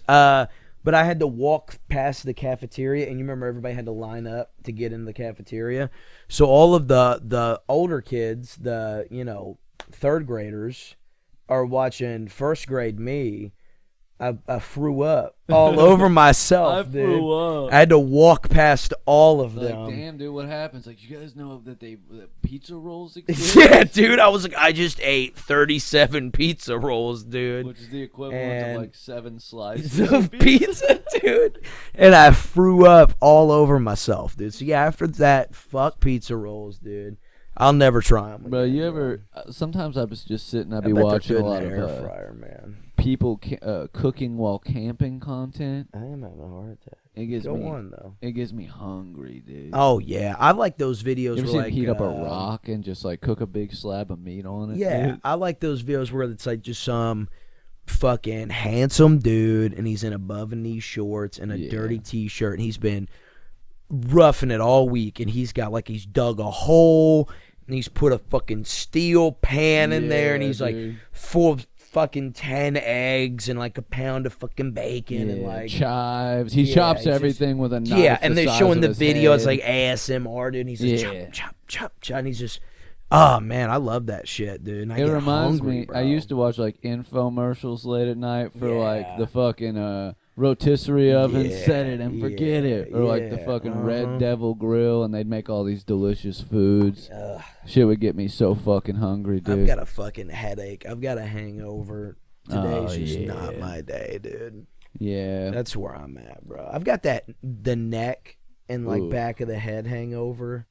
But I had to walk past the cafeteria, and you remember everybody had to line up to get in the cafeteria. So all of the older kids, the third graders, are watching first grade me. I threw up all over myself, dude. Threw up. I had to walk past all of them. Like, damn, dude, what happens? Like, you guys know that pizza rolls exist? Yeah, dude. I was like, I just ate 37 pizza rolls, dude. Which is the equivalent of like 7 slices of pizza, dude. And I threw up all over myself, dude. So yeah, after that, fuck pizza rolls, dude. I'll never try them. But you ever? Sometimes I was just sitting. I'd be watching a lot of air fryer, man. People cooking while camping content. I am having a heart attack. It gets me hungry, dude. Oh yeah, I like those videos. You ever where seen heat up a rock and just like cook a big slab of meat on it? Yeah, dude? I like those videos where it's like just some fucking handsome dude and he's in above knee shorts and a dirty t-shirt and he's been roughing it all week and he's dug a hole and he's put a fucking steel pan in there and he's like fucking 10 eggs and like a pound of fucking bacon and like chives. He chops everything with a knife. Yeah, and they're showing the video. Head. It's like ASMR, dude. And he's like chop, chop, chop, chop, and he's just. Oh man, I love that shit, dude. And it reminds hungry, me. bro. I used to watch like infomercials late at night for like the fucking rotisserie oven, set it and forget it, or like the fucking Red Devil Grill, and they'd make all these delicious foods. Shit would get me so fucking hungry, dude. I've got a fucking headache. I've got a hangover. Today's just not my day, dude. Yeah, that's where I'm at, bro. I've got the neck and like back of the head hangover.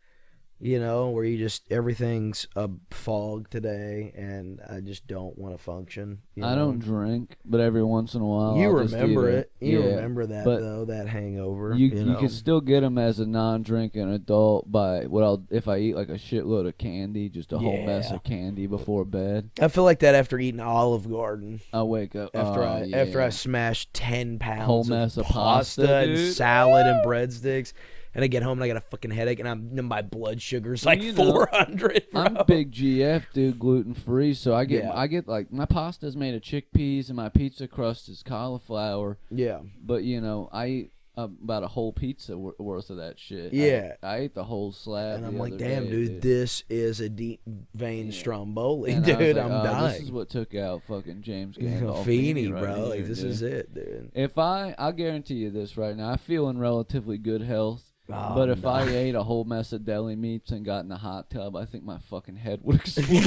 You know, where you just, everything's a fog today, and I just don't want to function. I don't drink, but every once in a while you I'll remember just it. You remember that, though, that hangover. You can still get them as a non-drinking adult by if I eat like a shitload of candy, just a whole mess of candy before bed. I feel like that after eating Olive Garden. I wake up after I smash 10 pounds whole mess of pasta and dude. salad and breadsticks. And I get home and I got a fucking headache, and my blood sugar's like 400. Bro. I'm big GF, dude, gluten free. So I get like my pasta's made of chickpeas and my pizza crust is cauliflower. Yeah. But I eat about a whole pizza worth of that shit. Yeah. I ate the whole slab. And I'm like, damn, day, dude, this is a deep vein Stromboli, and dude. Like, I'm dying. This is what took out fucking James Gandolfini, Feeney, right bro. here, Like, this dude. is it, dude. If I'll guarantee you this right now. I feel in relatively good health. But if I ate a whole mess of deli meats and got in the hot tub, I think my fucking head would explode.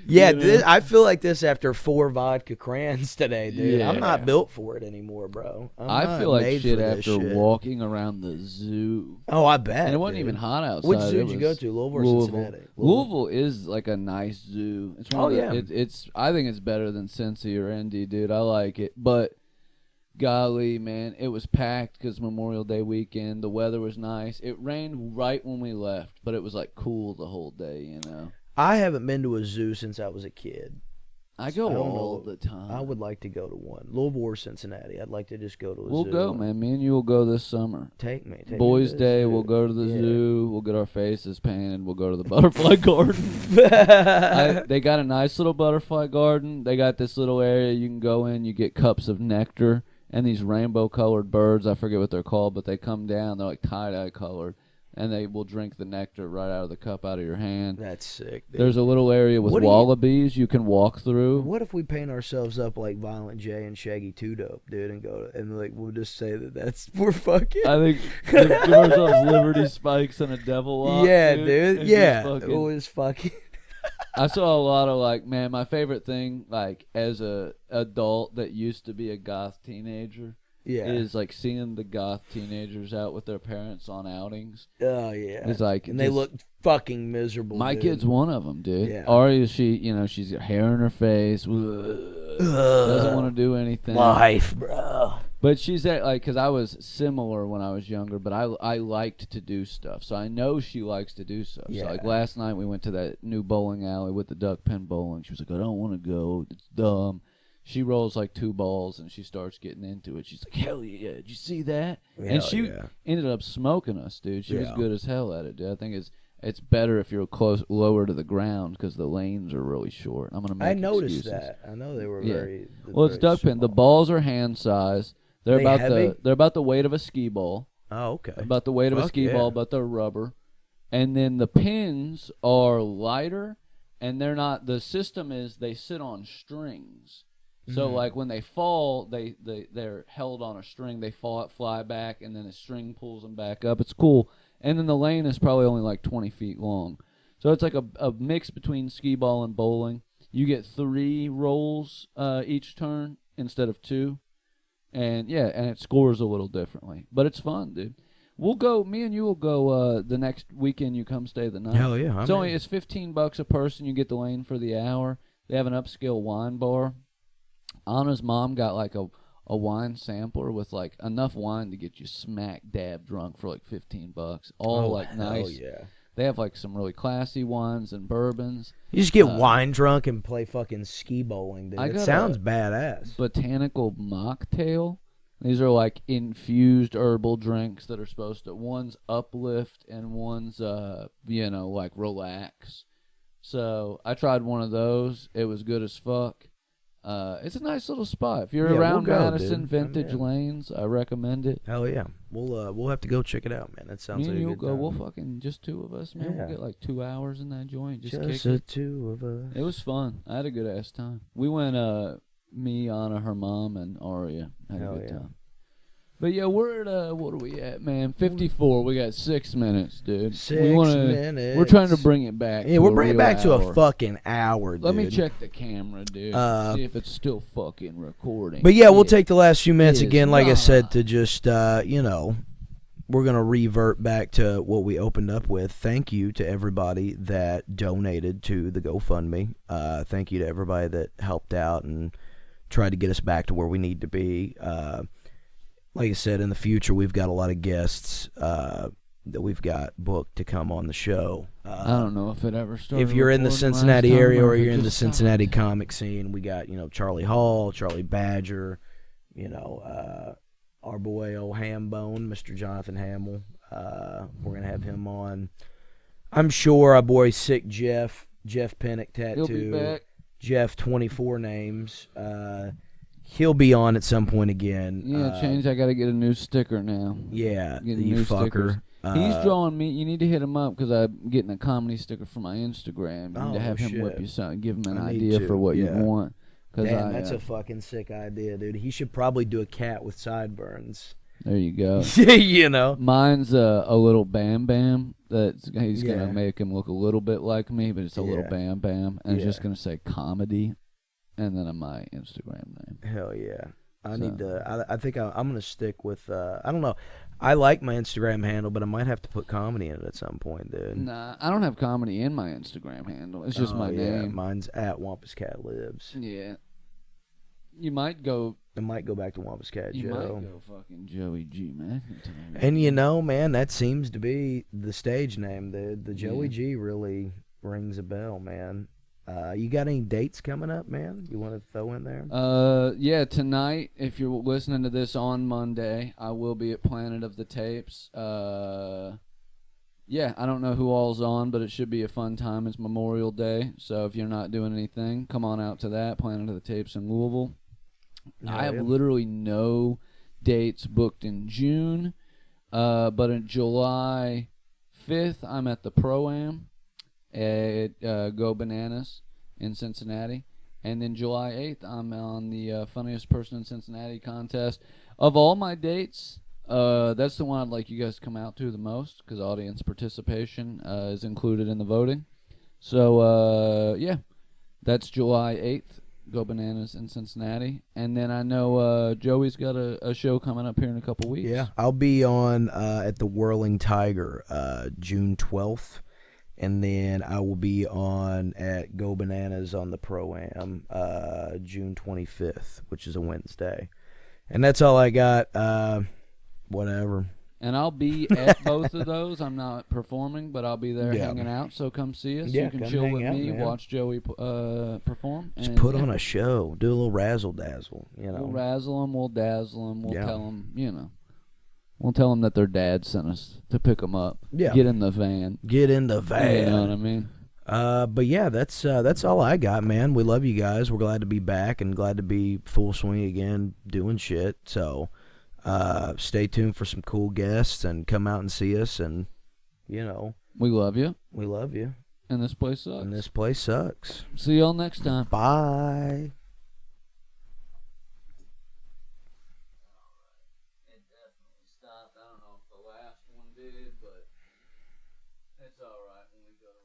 Yeah, I feel like this after 4 vodka crayons today, dude. Yeah. I'm not built for it anymore, bro. I feel like shit after walking around the zoo. Oh, I bet. And it wasn't even hot outside. Which zoo did you go to, Louisville or Cincinnati? Louisville is like a nice zoo. It's one it's I think it's better than Cincy or Indy, dude. I like it, but. Golly, man, it was packed because Memorial Day weekend. The weather was nice. It rained right when we left, but it was like cool the whole day, you know. I haven't been to a zoo since I was a kid. I go all the time. I would like to go to one. Louisville or Cincinnati. I'd like to just go to a zoo. We'll go, man. Me and you will go this summer. Take me. Boys' Day, we'll go to the zoo. We'll get our faces painted. We'll go to the butterfly garden. They got a nice little butterfly garden. They got this little area you can go in. You get cups of nectar. And these rainbow-colored birds, I forget what they're called, but they come down. They're like tie-dye colored, and they will drink the nectar right out of the cup out of your hand. That's sick, dude. There's a little area with wallabies you can walk through. What if we paint ourselves up like Violent J and Shaggy 2 Dope, dude, and go and like we'll just say that we're fucking. I think give ourselves Liberty Spikes and a devil lock. Yeah, dude. Yeah, it was fucking. I saw a lot of like, man, my favorite thing, like as a adult that used to be a goth teenager, is like seeing the goth teenagers out with their parents on outings. Oh yeah, it's like, and they look fucking miserable. My kid's one of them, dude. Yeah. Ari, she's got hair in her face, doesn't want to do anything. Life, bro. But she's like, because I was similar when I was younger, but I liked to do stuff. So I know she likes to do stuff. Yeah. So like last night we went to that new bowling alley with the duck pin bowling. She was like, I don't want to go. It's dumb. She rolls like 2 balls and she starts getting into it. She's like, hell yeah, did you see that? And she ended up smoking us, dude. She was good as hell at it, dude. I think it's better if you're lower to the ground because the lanes are really short. I'm gonna make noticed excuses. that. I know they were very. Well, it's duck pin. The balls are hand size. They're about the weight of a skee ball. Oh, okay. About the weight of a skee ball, but they're rubber. And then the pins are lighter, and they're not. The system is they sit on strings. So like when they fall, they're held on a string. They fly back, and then a string pulls them back up. It's cool. And then the lane is probably only like 20 feet long. So it's like a mix between skee ball and bowling. You get 3 rolls each turn instead of 2. And and it scores a little differently. But it's fun, dude. We'll go, me and you will go the next weekend you come stay the night. Hell yeah. It's $15 a person. You get the lane for the hour. They have an upscale wine bar. Anna's mom got like a wine sampler with like enough wine to get you smack dab drunk for like $15. All like nice. Yeah. They have like some really classy wines and bourbons. You just get wine drunk and play fucking ski bowling, dude. It sounds badass. Botanical mocktail. These are like infused herbal drinks that are supposed to, one's uplift and one's like relax. So I tried one of those. It was good as fuck. It's a nice little spot. If you're around Madison, Vintage Lanes, I recommend it. Hell yeah, we'll have to go check it out, man. That sounds like a good time. We'll fucking just two of us, man. We'll get like 2 hours in that joint. Just the two of us. It was fun. I had a good ass time. We went, me, Anna, her mom, and Aria had a good time. But yeah, we're at what are we at, man? 54. We got 6 minutes, dude. 6 minutes. We're trying to bring it back. Yeah, we're bringing it back to a fucking hour, dude. Let me check the camera, dude. See if it's still fucking recording. But yeah, we'll take the last few minutes again, like I said, to just we're gonna revert back to what we opened up with. Thank you to everybody that donated to the GoFundMe. Thank you to everybody that helped out and tried to get us back to where we need to be. Like I said, in the future, we've got a lot of guests that we've got booked to come on the show. I don't know if it ever started. If you're in the Cincinnati area or you're in the Cincinnati comic scene, we got, Charlie Hall, Charlie Badger, our boy old Hambone, Mr. Jonathan Hamill. We're going to have him on. I'm sure our boy Sick Jeff Pennick Tattoo. He'll be back. Jeff 24 names. He'll be on at some point again. Yeah, change. I got to get a new sticker now. Yeah, you fucker. He's drawing me. You need to hit him up because I'm getting a comedy sticker for my Instagram. You need to have him whip you something. Give him an idea for what you want. Damn, that's a fucking sick idea, dude. He should probably do a cat with sideburns. There you go. Mine's a little Bam Bam. He's gonna make him look a little bit like me, but it's a little Bam Bam, and it's just gonna say comedy. And then my Instagram name. Hell yeah. I think I'm going to stick with, I don't know. I like my Instagram handle, but I might have to put comedy in it at some point, dude. Nah, I don't have comedy in my Instagram handle. It's just my name. Mine's at Wampus Cat Lives. Yeah. You might go. I might go back to Wampus Cat Joe. You might go fucking Joey G, man. And man, that seems to be the stage name. The Joey G really rings a bell, man. You got any dates coming up, man? You want to throw in there? Yeah, tonight, if you're listening to this on Monday, I will be at Planet of the Tapes. Yeah, I don't know who all's on, but it should be a fun time. It's Memorial Day, so if you're not doing anything, come on out to that, Planet of the Tapes in Louisville. I have literally no dates booked in June, but in July 5th, I'm at the Pro-Am at Go Bananas in Cincinnati. And then July 8th, I'm on the Funniest Person in Cincinnati contest. Of all my dates, that's the one I'd like you guys to come out to the most because audience participation is included in the voting. So, yeah, that's July 8th, Go Bananas in Cincinnati. And then I know Joey's got a show coming up here in a couple weeks. Yeah, I'll be on at the Whirling Tiger June 12th. And then I will be on at Go Bananas on the Pro-Am June 25th, which is a Wednesday. And that's all I got. Whatever. And I'll be at both of those. I'm not performing, but I'll be there hanging out. So come see us. Yeah, you can chill with me, watch Joey perform. Just put on a show. Do a little razzle-dazzle. We'll razzle them. We'll dazzle them. We'll tell them, We'll tell them that their dad sent us to pick them up. Yeah. Get in the van. Get in the van. You know what I mean? But yeah, that's all I got, man. We love you guys. We're glad to be back and glad to be full swing again doing shit. So stay tuned for some cool guests and come out and see us. And, we love you. We love you. And this place sucks. And this place sucks. See y'all next time. Bye. I don't know if the last one did, but it's alright when we go to